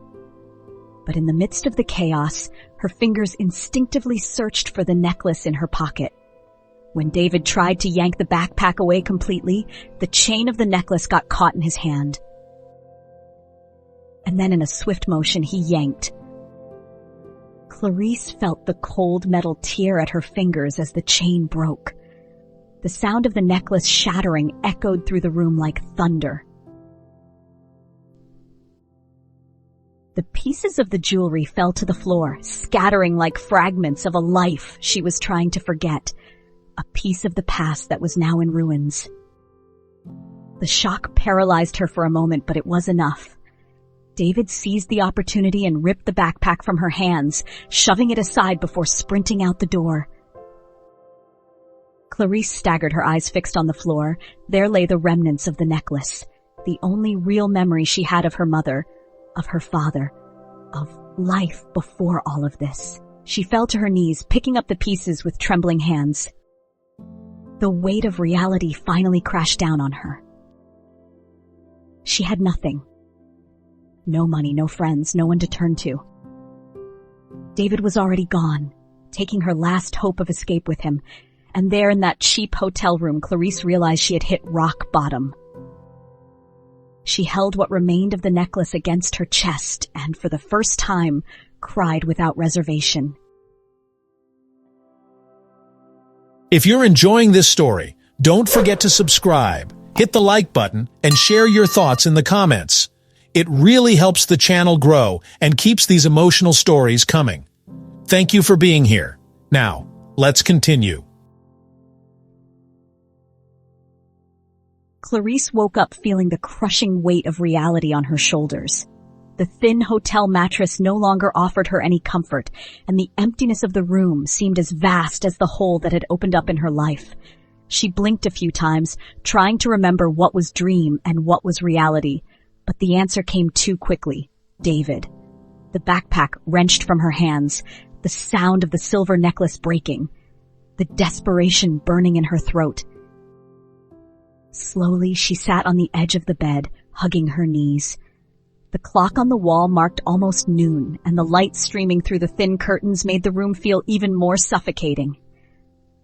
But in the midst of the chaos, her fingers instinctively searched for the necklace in her pocket. When David tried to yank the backpack away completely, the chain of the necklace got caught in his hand. And then in a swift motion, he yanked. Clarice felt the cold metal tear at her fingers as the chain broke. The sound of the necklace shattering echoed through the room like thunder. The pieces of the jewelry fell to the floor, scattering like fragments of a life she was trying to forget, a piece of the past that was now in ruins. The shock paralyzed her for a moment, but it was enough. David seized the opportunity and ripped the backpack from her hands, shoving it aside before sprinting out the door. Clarice staggered, her eyes fixed on the floor. There lay the remnants of the necklace, the only real memory she had of her mother, of her father, of life before all of this. She fell to her knees, picking up the pieces with trembling hands. The weight of reality finally crashed down on her. She had nothing. No money, no friends, no one to turn to. David was already gone, taking her last hope of escape with him. And there in that cheap hotel room, Clarice realized she had hit rock bottom. She held what remained of the necklace against her chest and, for the first time, cried without reservation. If you're enjoying this story, don't forget to subscribe, hit the like button, and share your thoughts in the comments. It really helps the channel grow and keeps these emotional stories coming. Thank you for being here. Now, let's continue. Clarice woke up feeling the crushing weight of reality on her shoulders. The thin hotel mattress no longer offered her any comfort, and the emptiness of the room seemed as vast as the hole that had opened up in her life. She blinked a few times, trying to remember what was dream and what was reality, but the answer came too quickly. David. The backpack wrenched from her hands, the sound of the silver necklace breaking, the desperation burning in her throat. Slowly, she sat on the edge of the bed, hugging her knees. The clock on the wall marked almost noon, and the light streaming through the thin curtains made the room feel even more suffocating.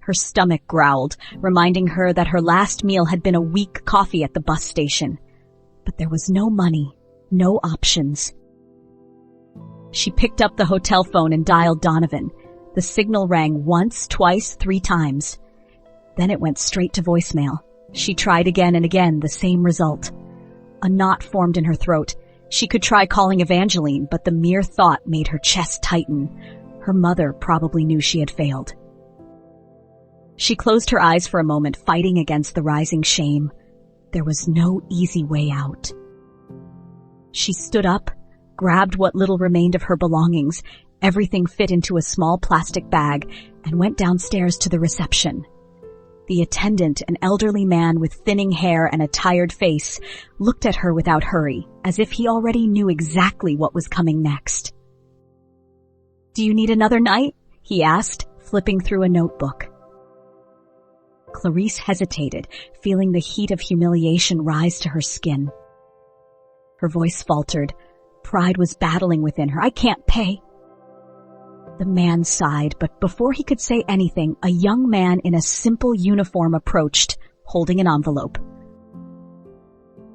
Her stomach growled, reminding her that her last meal had been a weak coffee at the bus station. But there was no money, no options. She picked up the hotel phone and dialed Donovan. The signal rang once, twice, 3 times. Then it went straight to voicemail. She tried again and again, the same result. A knot formed in her throat. She could try calling Evangeline, but the mere thought made her chest tighten. Her mother probably knew she had failed. She closed her eyes for a moment, fighting against the rising shame. There was no easy way out. She stood up, grabbed what little remained of her belongings, everything fit into a small plastic bag, and went downstairs to the reception. The attendant, an elderly man with thinning hair and a tired face, looked at her without hurry, as if he already knew exactly what was coming next. "Do you need another night?" he asked, flipping through a notebook. Clarice hesitated, feeling the heat of humiliation rise to her skin. Her voice faltered. Pride was battling within her. "I can't pay." The man sighed, but before he could say anything, a young man in a simple uniform approached, holding an envelope.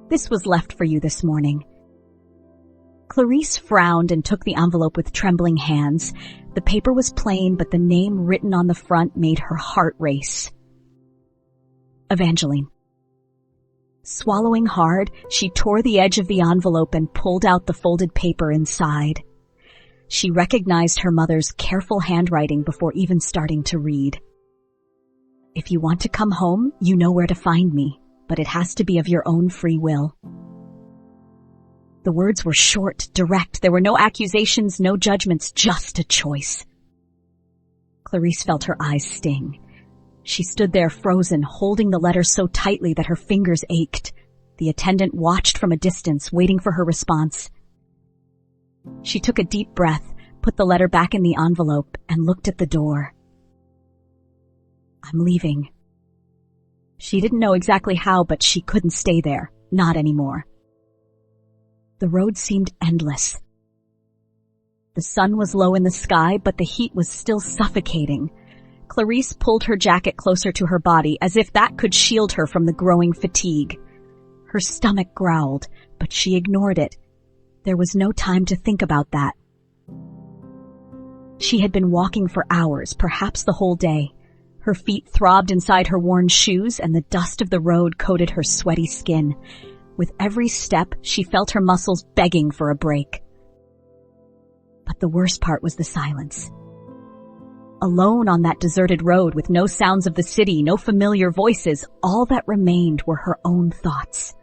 "This was left for you this morning." Clarice frowned and took the envelope with trembling hands. The paper was plain, but the name written on the front made her heart race. Evangeline. Swallowing hard, she tore the edge of the envelope and pulled out the folded paper inside. She recognized her mother's careful handwriting before even starting to read. "If you want to come home, you know where to find me, but it has to be of your own free will." The words were short, direct. There were no accusations, no judgments, just a choice. Clarice felt her eyes sting. She stood there frozen, holding the letter so tightly that her fingers ached. The attendant watched from a distance, waiting for her response. She took a deep breath, put the letter back in the envelope, and looked at the door. "I'm leaving." She didn't know exactly how, but she couldn't stay there. Not anymore. The road seemed endless. The sun was low in the sky, but the heat was still suffocating. Clarice pulled her jacket closer to her body, as if that could shield her from the growing fatigue. Her stomach growled, but she ignored it. There was no time to think about that. She had been walking for hours, perhaps the whole day. Her feet throbbed inside her worn shoes, and the dust of the road coated her sweaty skin. With every step, she felt her muscles begging for a break. But the worst part was the silence. Alone on that deserted road with no sounds of the city, no familiar voices, all that remained were her own thoughts,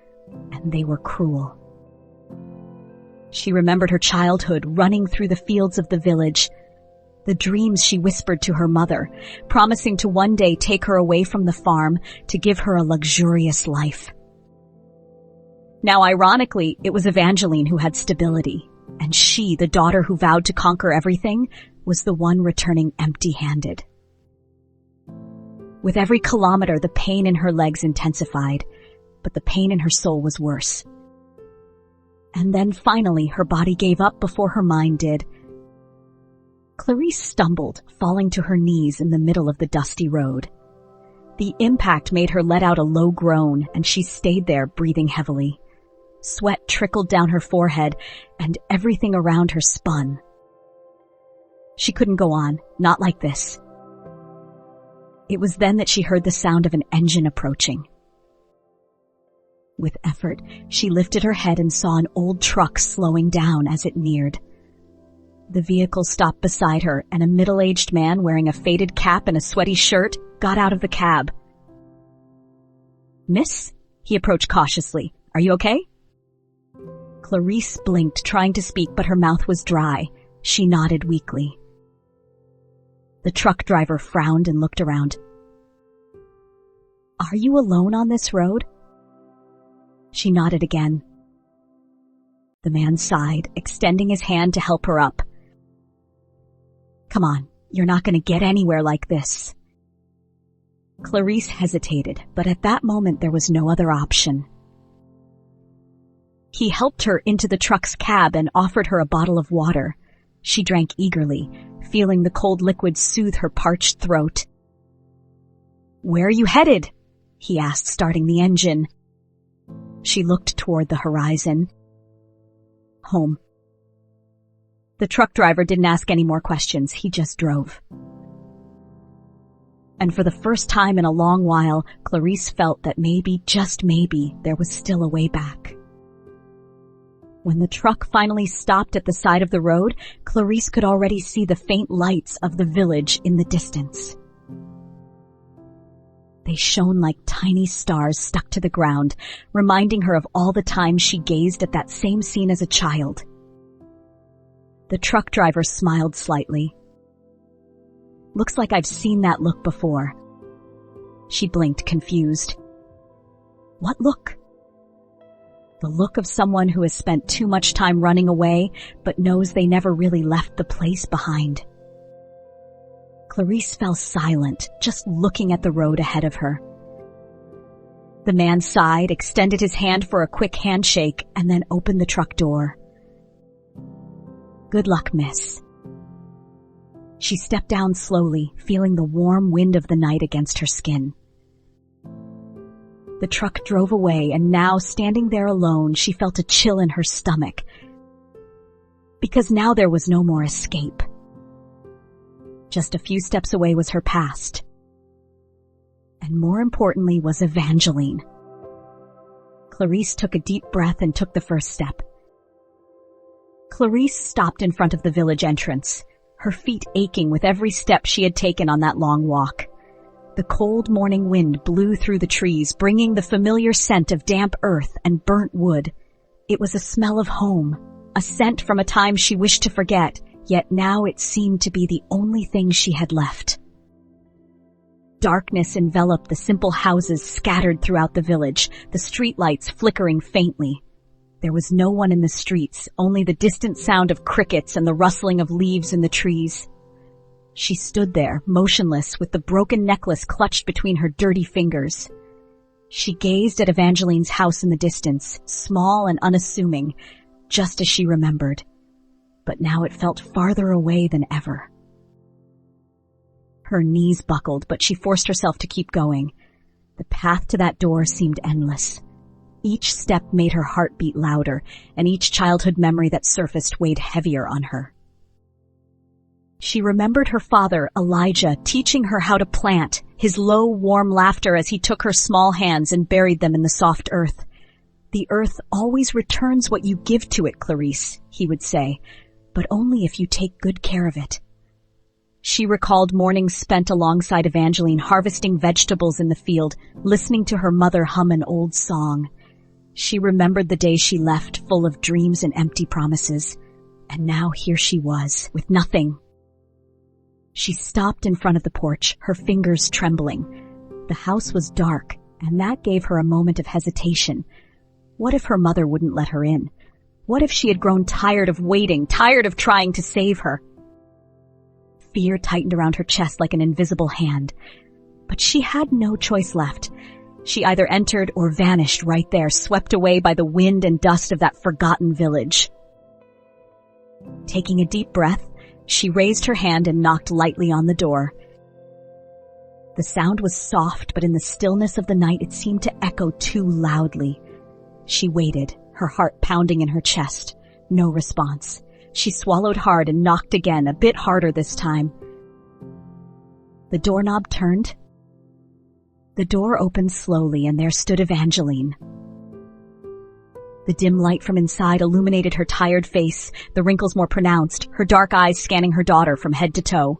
and they were cruel. She remembered her childhood running through the fields of the village, the dreams she whispered to her mother, promising to one day take her away from the farm to give her a luxurious life. Now, ironically, it was Evangeline who had stability, and she, the daughter who vowed to conquer everything, was the one returning empty-handed. With every kilometer, the pain in her legs intensified, but the pain in her soul was worse. And then finally, her body gave up before her mind did. Clarice stumbled, falling to her knees in the middle of the dusty road. The impact made her let out a low groan, and she stayed there, breathing heavily. Sweat trickled down her forehead, and everything around her spun. She couldn't go on, not like this. It was then that she heard the sound of an engine approaching. With effort, she lifted her head and saw an old truck slowing down as it neared. The vehicle stopped beside her, and a middle-aged man wearing a faded cap and a sweaty shirt got out of the cab. "Miss?" He approached cautiously. "Are you okay?" Clarice blinked, trying to speak, but her mouth was dry. She nodded weakly. The truck driver frowned and looked around. "Are you alone on this road?" She nodded again. The man sighed, extending his hand to help her up. "Come on, you're not going to get anywhere like this." Clarice hesitated, but at that moment there was no other option. He helped her into the truck's cab and offered her a bottle of water. She drank eagerly, feeling the cold liquid soothe her parched throat. "Where are you headed?" he asked, starting the engine. She looked toward the horizon. "Home." The truck driver didn't ask any more questions. He just drove. And for the first time in a long while, Clarice felt that maybe, just maybe, there was still a way back. When the truck finally stopped at the side of the road, Clarice could already see the faint lights of the village in the distance. They shone like tiny stars stuck to the ground, reminding her of all the times she gazed at that same scene as a child. The truck driver smiled slightly. "Looks like I've seen that look before." She blinked, confused. "What look?" The look of someone who has spent too much time running away, but knows they never really left the place behind. Clarice fell silent, just looking at the road ahead of her. The man sighed, extended his hand for a quick handshake, and then opened the truck door. "Good luck, miss." She stepped down slowly, feeling the warm wind of the night against her skin. The truck drove away, and now, standing there alone, she felt a chill in her stomach. Because now there was no more escape. Just a few steps away was her past. And more importantly was Evangeline. Clarice took a deep breath and took the first step. Clarice stopped in front of the village entrance, her feet aching with every step she had taken on that long walk. The cold morning wind blew through the trees, bringing the familiar scent of damp earth and burnt wood. It was a smell of home, a scent from a time she wished to forget, yet now it seemed to be the only thing she had left. Darkness enveloped the simple houses scattered throughout the village, the streetlights flickering faintly. There was no one in the streets, only the distant sound of crickets and the rustling of leaves in the trees. She stood there, motionless, with the broken necklace clutched between her dirty fingers. She gazed at Evangeline's house in the distance, small and unassuming, just as she remembered. But now it felt farther away than ever. Her knees buckled, but she forced herself to keep going. The path to that door seemed endless. Each step made her heart beat louder, and each childhood memory that surfaced weighed heavier on her. She remembered her father, Elijah, teaching her how to plant, his low, warm laughter as he took her small hands and buried them in the soft earth. "The earth always returns what you give to it, Clarice," he would say, "but only if you take good care of it." She recalled mornings spent alongside Evangeline harvesting vegetables in the field, listening to her mother hum an old song. She remembered the day she left, full of dreams and empty promises. And now here she was, with nothing. She stopped in front of the porch, her fingers trembling. The house was dark, and that gave her a moment of hesitation. What if her mother wouldn't let her in? What if she had grown tired of waiting, tired of trying to save her? Fear tightened around her chest like an invisible hand. But she had no choice left. She either entered or vanished right there, swept away by the wind and dust of that forgotten village. Taking a deep breath, she raised her hand and knocked lightly on the door. The sound was soft, but in the stillness of the night it seemed to echo too loudly. She waited, her heart pounding in her chest. No response. She swallowed hard and knocked again, a bit harder this time. The doorknob turned. The door opened slowly, and there stood Evangeline. The dim light from inside illuminated her tired face, the wrinkles more pronounced, her dark eyes scanning her daughter from head to toe.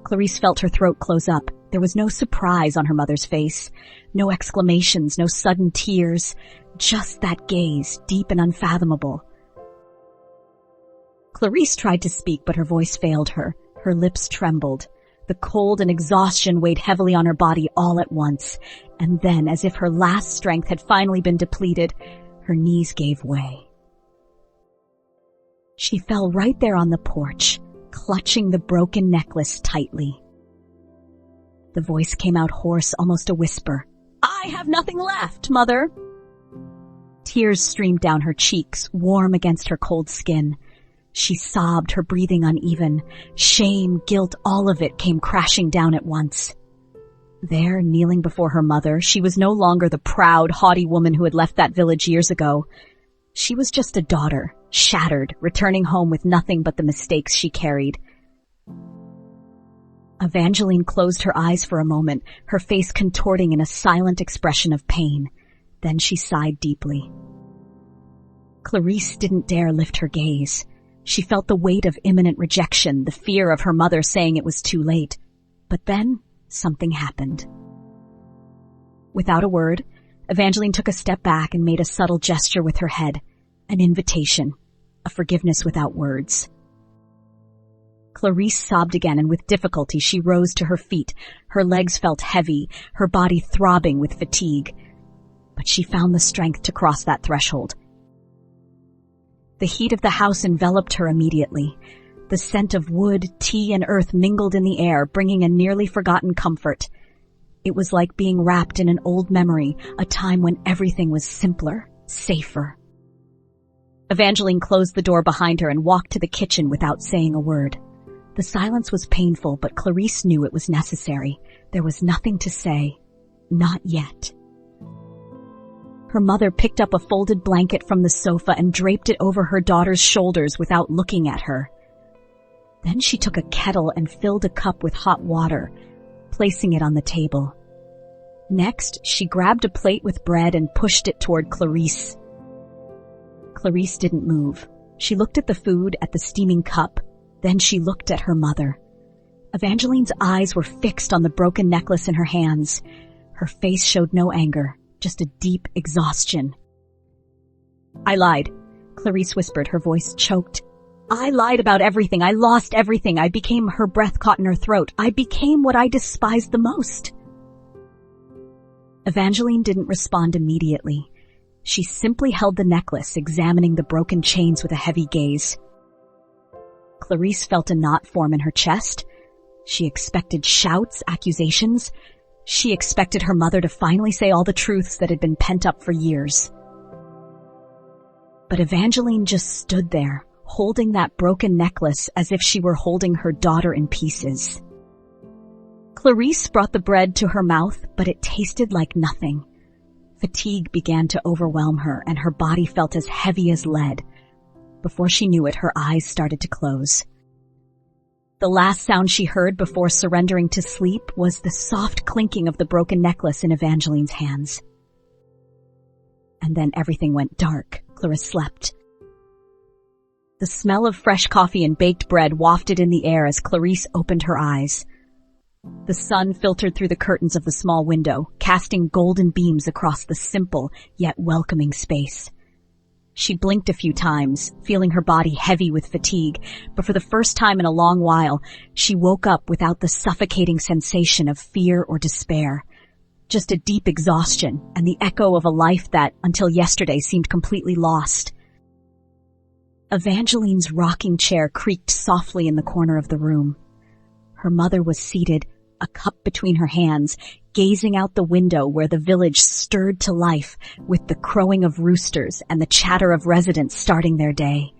Clarice felt her throat close up. There was no surprise on her mother's face, no exclamations, no sudden tears, just that gaze, deep and unfathomable. Clarice tried to speak, but her voice failed her. Her lips trembled. The cold and exhaustion weighed heavily on her body all at once, and then, as if her last strength had finally been depleted, her knees gave way. She fell right there on the porch, clutching the broken necklace tightly. The voice came out hoarse, almost a whisper. "I have nothing left, Mother." Tears streamed down her cheeks, warm against her cold skin. She sobbed, her breathing uneven. Shame, guilt, all of it came crashing down at once. There, kneeling before her mother, she was no longer the proud, haughty woman who had left that village years ago. She was just a daughter, shattered, returning home with nothing but the mistakes she carried. Evangeline closed her eyes for a moment, her face contorting in a silent expression of pain. Then she sighed deeply. Clarice didn't dare lift her gaze. She felt the weight of imminent rejection, the fear of her mother saying it was too late. But then, something happened. Without a word, Evangeline took a step back and made a subtle gesture with her head. An invitation, a forgiveness without words. Clarice sobbed again, and with difficulty she rose to her feet. Her legs felt heavy, her body throbbing with fatigue. But she found the strength to cross that threshold. The heat of the house enveloped her immediately. The scent of wood, tea, and earth mingled in the air, bringing a nearly forgotten comfort. It was like being wrapped in an old memory, a time when everything was simpler, safer. Evangeline closed the door behind her and walked to the kitchen without saying a word. The silence was painful, but Clarice knew it was necessary. There was nothing to say. Not yet. Her mother picked up a folded blanket from the sofa and draped it over her daughter's shoulders without looking at her. Then she took a kettle and filled a cup with hot water, placing it on the table. Next, she grabbed a plate with bread and pushed it toward Clarice. Clarice didn't move. She looked at the food, at the steaming cup. Then she looked at her mother. Evangeline's eyes were fixed on the broken necklace in her hands. Her face showed no anger, just a deep exhaustion. "I lied," Clarice whispered, her voice choked. "I lied about everything. I lost everything. I became," her breath caught in her throat, "I became what I despised the most." Evangeline didn't respond immediately. She simply held the necklace, examining the broken chains with a heavy gaze. Clarice felt a knot form in her chest. She expected shouts, accusations. She expected her mother to finally say all the truths that had been pent up for years. But Evangeline just stood there, holding that broken necklace as if she were holding her daughter in pieces. Clarice brought the bread to her mouth, but it tasted like nothing. Fatigue began to overwhelm her, and her body felt as heavy as lead. Before she knew it, her eyes started to close. The last sound she heard before surrendering to sleep was the soft clinking of the broken necklace in Evangeline's hands. And then everything went dark. Clarice slept. The smell of fresh coffee and baked bread wafted in the air as Clarice opened her eyes. The sun filtered through the curtains of the small window, casting golden beams across the simple yet welcoming space. She blinked a few times, feeling her body heavy with fatigue, but for the first time in a long while, she woke up without the suffocating sensation of fear or despair. Just a deep exhaustion and the echo of a life that, until yesterday, seemed completely lost. Evangeline's rocking chair creaked softly in the corner of the room. Her mother was seated, a cup between her hands, gazing out the window where the village stirred to life with the crowing of roosters and the chatter of residents starting their day.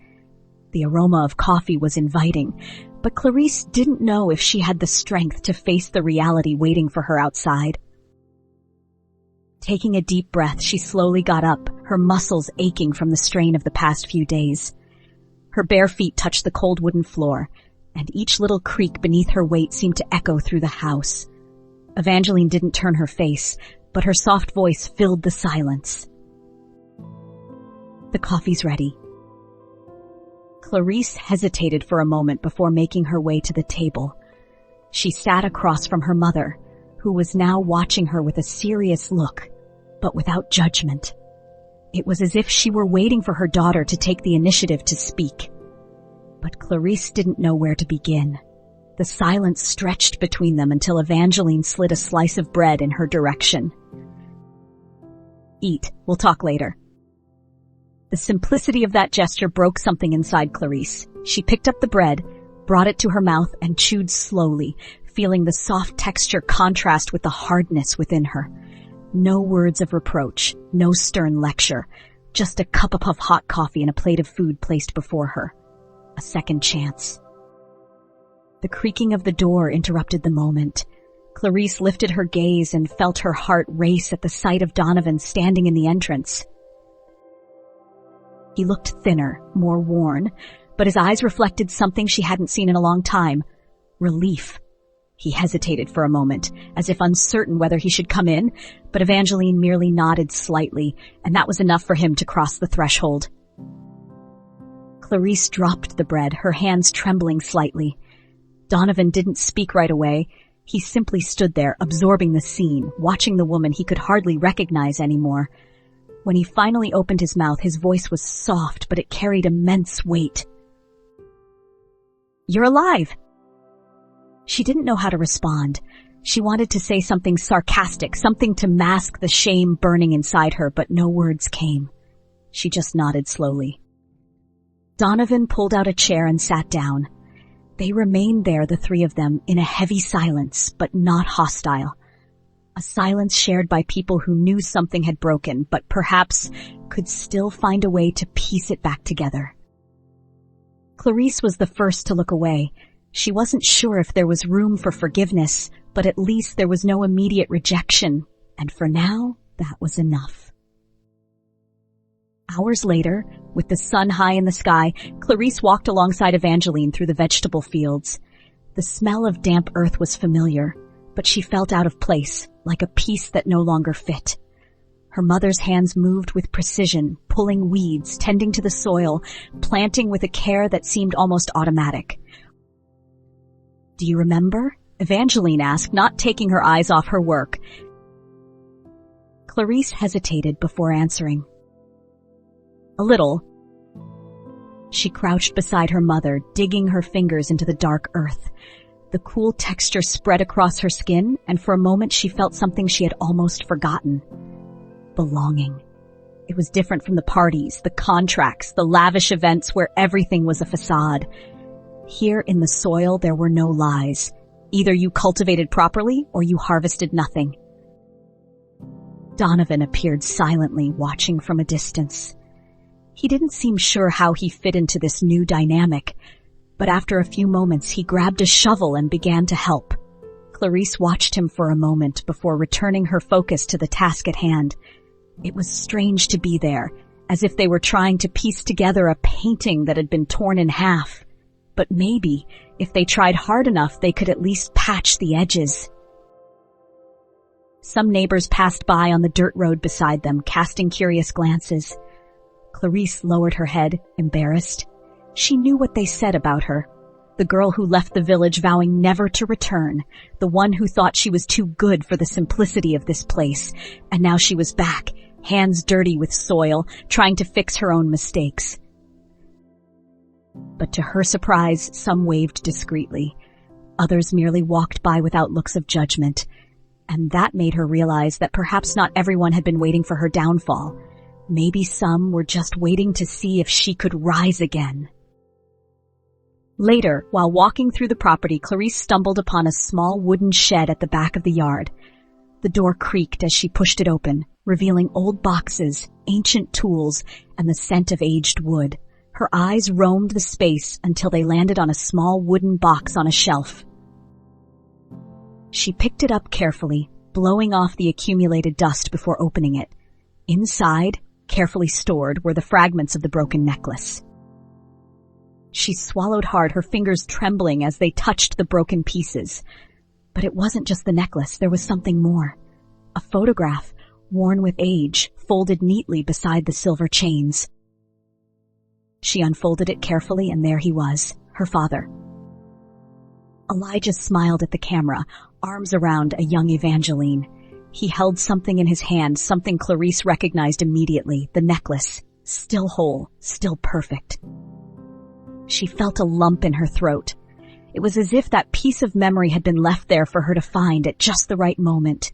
The aroma of coffee was inviting, but Clarice didn't know if she had the strength to face the reality waiting for her outside. Taking a deep breath, she slowly got up, her muscles aching from the strain of the past few days. Her bare feet touched the cold wooden floor, and each little creak beneath her weight seemed to echo through the house. Evangeline didn't turn her face, but her soft voice filled the silence. "The coffee's ready." Clarice hesitated for a moment before making her way to the table. She sat across from her mother, who was now watching her with a serious look, but without judgment. It was as if she were waiting for her daughter to take the initiative to speak. But Clarice didn't know where to begin. The silence stretched between them until Evangeline slid a slice of bread in her direction. "Eat. We'll talk later." The simplicity of that gesture broke something inside Clarice. She picked up the bread, brought it to her mouth, and chewed slowly, feeling the soft texture contrast with the hardness within her. No words of reproach, no stern lecture, just a cup of hot coffee and a plate of food placed before her. A second chance. The creaking of the door interrupted the moment. Clarice lifted her gaze and felt her heart race at the sight of Donovan standing in the entrance. He looked thinner, more worn, but his eyes reflected something she hadn't seen in a long time. Relief. He hesitated for a moment, as if uncertain whether he should come in, but Evangeline merely nodded slightly, and that was enough for him to cross the threshold. Clarice dropped the bread, her hands trembling slightly. Donovan didn't speak right away. He simply stood there, absorbing the scene, watching the woman he could hardly recognize anymore. When he finally opened his mouth, his voice was soft, but it carried immense weight. "You're alive!" She didn't know how to respond. She wanted to say something sarcastic, something to mask the shame burning inside her, but no words came. She just nodded slowly. Donovan pulled out a chair and sat down. They remained there, the three of them, in a heavy silence, but not hostile. A silence shared by people who knew something had broken, but perhaps could still find a way to piece it back together. Clarice was the first to look away. She wasn't sure if there was room for forgiveness, but at least there was no immediate rejection, and for now, that was enough. Hours later, with the sun high in the sky, Clarice walked alongside Evangeline through the vegetable fields. The smell of damp earth was familiar, but she felt out of place, like a piece that no longer fit. Her mother's hands moved with precision, pulling weeds, tending to the soil, planting with a care that seemed almost automatic. "Do you remember?" Evangeline asked, not taking her eyes off her work. Clarice hesitated before answering. "A little." She crouched beside her mother, digging her fingers into the dark earth. The cool texture spread across her skin, and for a moment she felt something she had almost forgotten. Belonging. It was different from the parties, the contracts, the lavish events where everything was a facade. Here in the soil there were no lies. Either you cultivated properly or you harvested nothing. Donovan appeared silently, watching from a distance. He didn't seem sure how he fit into this new dynamic, but after a few moments he grabbed a shovel and began to help. Clarice watched him for a moment before returning her focus to the task at hand. It was strange to be there, as if they were trying to piece together a painting that had been torn in half. But maybe, if they tried hard enough, they could at least patch the edges. Some neighbors passed by on the dirt road beside them, casting curious glances. Clarice lowered her head, embarrassed. She knew what they said about her. The girl who left the village vowing never to return, the one who thought she was too good for the simplicity of this place, and now she was back, hands dirty with soil, trying to fix her own mistakes. But to her surprise, some waved discreetly. Others merely walked by without looks of judgment, and that made her realize that perhaps not everyone had been waiting for her downfall. Maybe some were just waiting to see if she could rise again. Later, while walking through the property, Clarice stumbled upon a small wooden shed at the back of the yard. The door creaked as she pushed it open, revealing old boxes, ancient tools, and the scent of aged wood. Her eyes roamed the space until they landed on a small wooden box on a shelf. She picked it up carefully, blowing off the accumulated dust before opening it. Inside, carefully stored, were the fragments of the broken necklace. She swallowed hard, her fingers trembling as they touched the broken pieces. But it wasn't just the necklace, there was something more. A photograph, worn with age, folded neatly beside the silver chains. She unfolded it carefully, and there he was, her father. Elijah smiled at the camera, arms around a young Evangeline. He held something in his hand, something Clarice recognized immediately, the necklace, still whole, still perfect. She felt a lump in her throat. It was as if that piece of memory had been left there for her to find at just the right moment,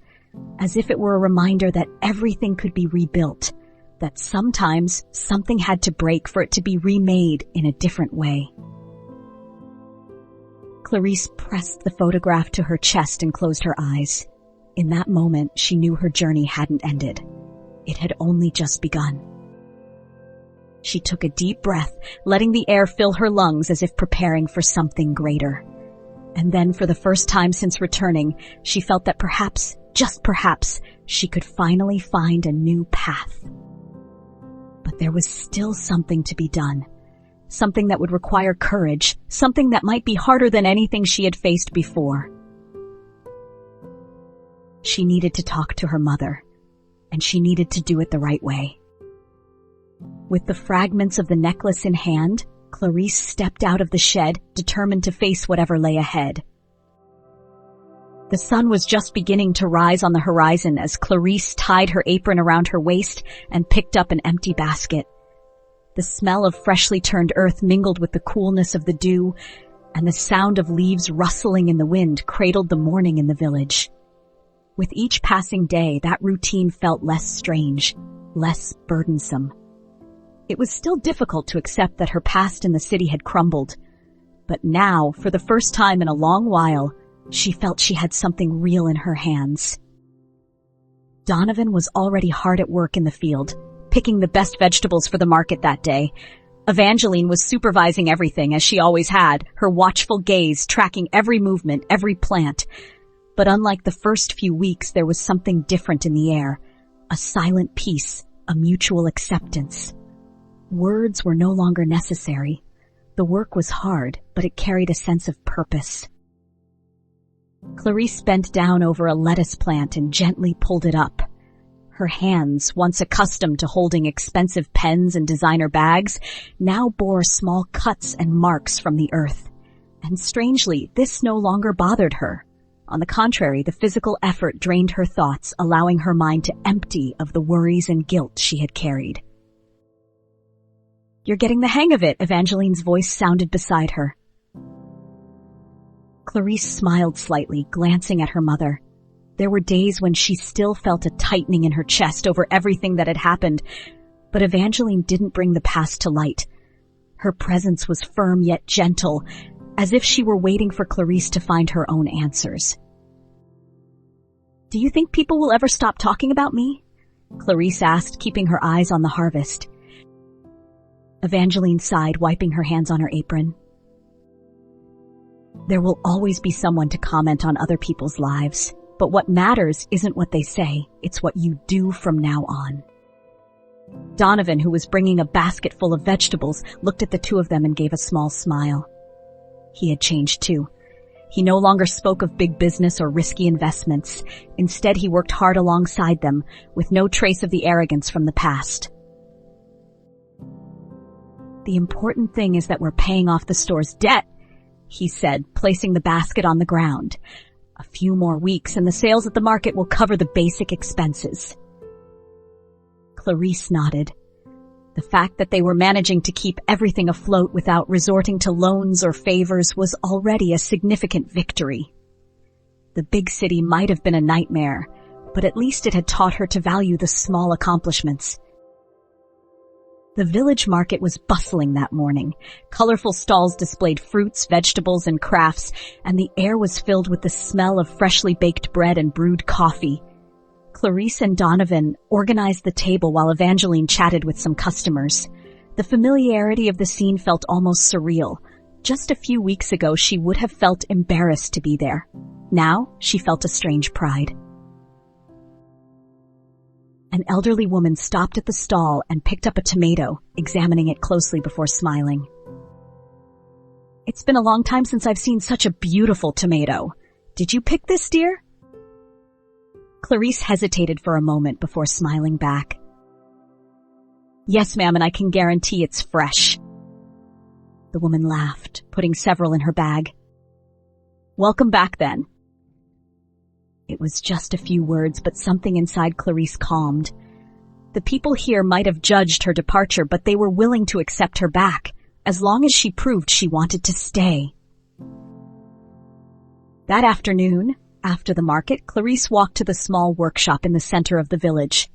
as if it were a reminder that everything could be rebuilt, that sometimes something had to break for it to be remade in a different way. Clarice pressed the photograph to her chest and closed her eyes. In that moment, she knew her journey hadn't ended. It had only just begun. She took a deep breath, letting the air fill her lungs as if preparing for something greater. And then, for the first time since returning, she felt that perhaps, just perhaps, she could finally find a new path. But there was still something to be done. Something that would require courage, something that might be harder than anything she had faced before. She needed to talk to her mother, and she needed to do it the right way. With the fragments of the necklace in hand, Clarice stepped out of the shed, determined to face whatever lay ahead. The sun was just beginning to rise on the horizon as Clarice tied her apron around her waist and picked up an empty basket. The smell of freshly turned earth mingled with the coolness of the dew, and the sound of leaves rustling in the wind cradled the morning in the village. With each passing day, that routine felt less strange, less burdensome. It was still difficult to accept that her past in the city had crumbled, but now, for the first time in a long while, she felt she had something real in her hands. Donovan was already hard at work in the field, picking the best vegetables for the market that day. Evangeline was supervising everything, as she always had, her watchful gaze tracking every movement, every plant. But unlike the first few weeks, there was something different in the air, a silent peace, a mutual acceptance. Words were no longer necessary. The work was hard, but it carried a sense of purpose. Clarice bent down over a lettuce plant and gently pulled it up. Her hands, once accustomed to holding expensive pens and designer bags, now bore small cuts and marks from the earth. And strangely, this no longer bothered her. On the contrary, the physical effort drained her thoughts, allowing her mind to empty of the worries and guilt she had carried. "You're getting the hang of it," Evangeline's voice sounded beside her. Clarice smiled slightly, glancing at her mother. There were days when she still felt a tightening in her chest over everything that had happened, but Evangeline didn't bring the past to light. Her presence was firm yet gentle, as if she were waiting for Clarice to find her own answers. "Do you think people will ever stop talking about me?" Clarice asked, keeping her eyes on the harvest. Evangeline sighed, wiping her hands on her apron. "There will always be someone to comment on other people's lives, but what matters isn't what they say, it's what you do from now on." Donovan, who was bringing a basket full of vegetables, looked at the two of them and gave a small smile. He had changed too. He no longer spoke of big business or risky investments. Instead, he worked hard alongside them, with no trace of the arrogance from the past. "The important thing is that we're paying off the store's debt," he said, placing the basket on the ground. "A few more weeks and the sales at the market will cover the basic expenses." Clarice nodded. The fact that they were managing to keep everything afloat without resorting to loans or favors was already a significant victory. The big city might have been a nightmare, but at least it had taught her to value the small accomplishments. The village market was bustling that morning. Colorful stalls displayed fruits, vegetables, and crafts, and the air was filled with the smell of freshly baked bread and brewed coffee. Clarice and Donovan organized the table while Evangeline chatted with some customers. The familiarity of the scene felt almost surreal. Just a few weeks ago, she would have felt embarrassed to be there. Now, she felt a strange pride. An elderly woman stopped at the stall and picked up a tomato, examining it closely before smiling. "It's been a long time since I've seen such a beautiful tomato. Did you pick this, dear?" Clarice hesitated for a moment before smiling back. "Yes, ma'am, and I can guarantee it's fresh." The woman laughed, putting several in her bag. "Welcome back, then." It was just a few words, but something inside Clarice calmed. The people here might have judged her departure, but they were willing to accept her back, as long as she proved she wanted to stay. That afternoon, after the market, Clarice walked to the small workshop in the center of the village.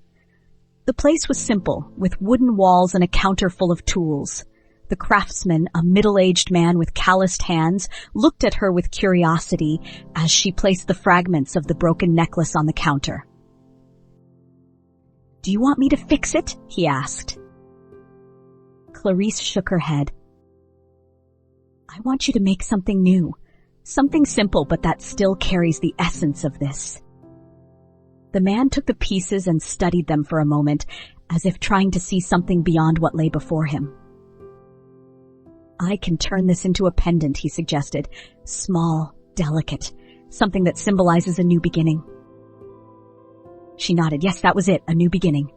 The place was simple, with wooden walls and a counter full of tools. The craftsman, a middle-aged man with calloused hands, looked at her with curiosity as she placed the fragments of the broken necklace on the counter. "Do you want me to fix it?" he asked. Clarice shook her head. "I want you to make something new. Something simple, but that still carries the essence of this." The man took the pieces and studied them for a moment, as if trying to see something beyond what lay before him. "I can turn this into a pendant," he suggested. "Small, delicate, something that symbolizes a new beginning." She nodded. Yes, that was it, a new beginning.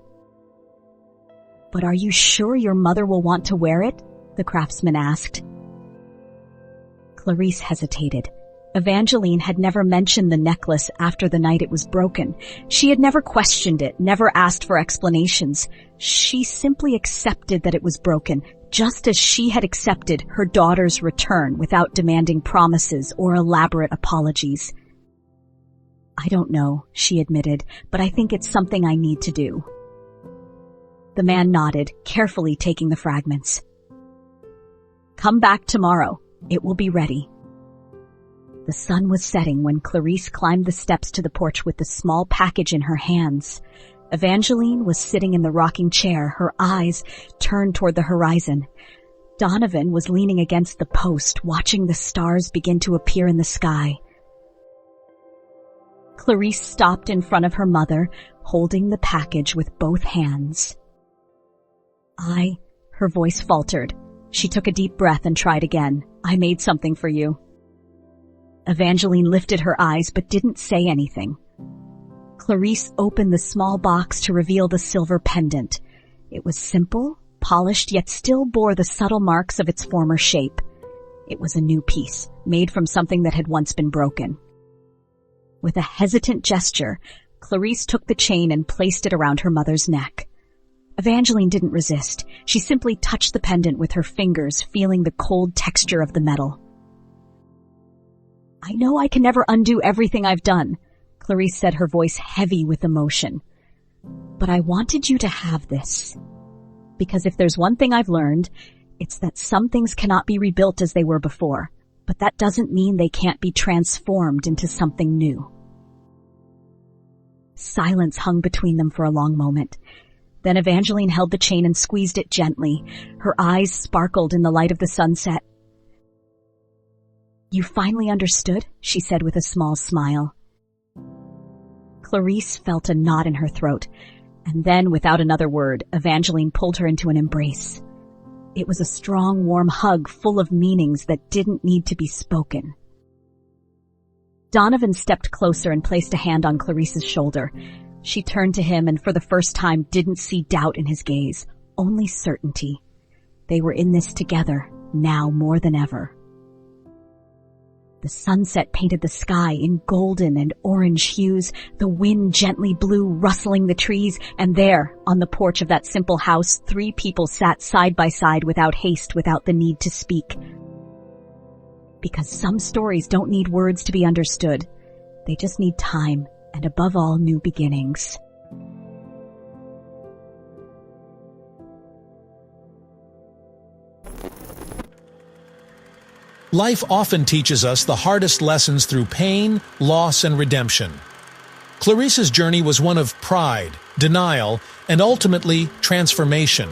"But are you sure your mother will want to wear it?" the craftsman asked. Clarice hesitated. Evangeline had never mentioned the necklace after the night it was broken. She had never questioned it, never asked for explanations. She simply accepted that it was broken, just as she had accepted her daughter's return without demanding promises or elaborate apologies. "I don't know," she admitted, "but I think it's something I need to do." The man nodded, carefully taking the fragments. "Come back tomorrow. It will be ready." The sun was setting when Clarice climbed the steps to the porch with the small package in her hands. Evangeline was sitting in the rocking chair, her eyes turned toward the horizon. Donovan was leaning against the post, watching the stars begin to appear in the sky. Clarice stopped in front of her mother, holding the package with both hands. Her voice faltered. She took a deep breath and tried again. "I made something for you." Evangeline lifted her eyes but didn't say anything. Clarice opened the small box to reveal the silver pendant. It was simple, polished, yet still bore the subtle marks of its former shape. It was a new piece, made from something that had once been broken. With a hesitant gesture, Clarice took the chain and placed it around her mother's neck. Evangeline didn't resist. She simply touched the pendant with her fingers, feeling the cold texture of the metal. "I know I can never undo everything I've done," Clarice said, her voice heavy with emotion. "But I wanted you to have this. Because if there's one thing I've learned, it's that some things cannot be rebuilt as they were before, but that doesn't mean they can't be transformed into something new." Silence hung between them for a long moment. Then Evangeline held the chain and squeezed it gently. Her eyes sparkled in the light of the sunset. "You finally understood?" she said with a small smile. Clarice felt a knot in her throat, and then, without another word, Evangeline pulled her into an embrace. It was a strong, warm hug full of meanings that didn't need to be spoken. Donovan stepped closer and placed a hand on Clarice's shoulder. She turned to him and for the first time didn't see doubt in his gaze, only certainty. They were in this together, now more than ever. The sunset painted the sky in golden and orange hues. The wind gently blew, rustling the trees, and there, on the porch of that simple house, 3 people sat side by side without haste, without the need to speak. Because some stories don't need words to be understood. They just need time, and above all, new beginnings. Life often teaches us the hardest lessons through pain, loss, and redemption. Clarice's journey was one of pride, denial, and ultimately transformation.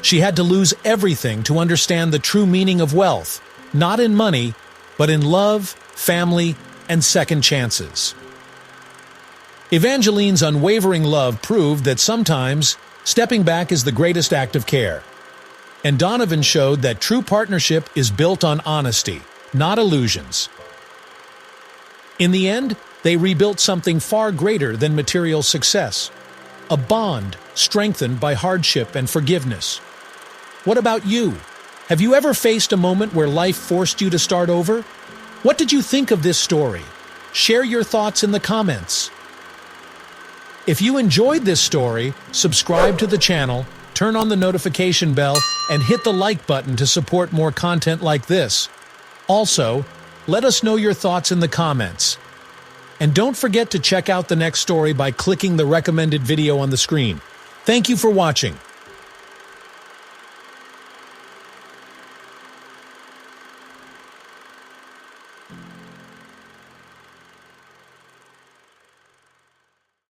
She had to lose everything to understand the true meaning of wealth, not in money, but in love, family, and second chances. Evangeline's unwavering love proved that sometimes stepping back is the greatest act of care. And Donovan showed that true partnership is built on honesty, not illusions. In the end, they rebuilt something far greater than material success, a bond strengthened by hardship and forgiveness. What about you? Have you ever faced a moment where life forced you to start over? What did you think of this story? Share your thoughts in the comments. If you enjoyed this story, subscribe to the channel, turn on the notification bell, and hit the like button to support more content like this. Also, let us know your thoughts in the comments. And don't forget to check out the next story by clicking the recommended video on the screen. Thank you for watching.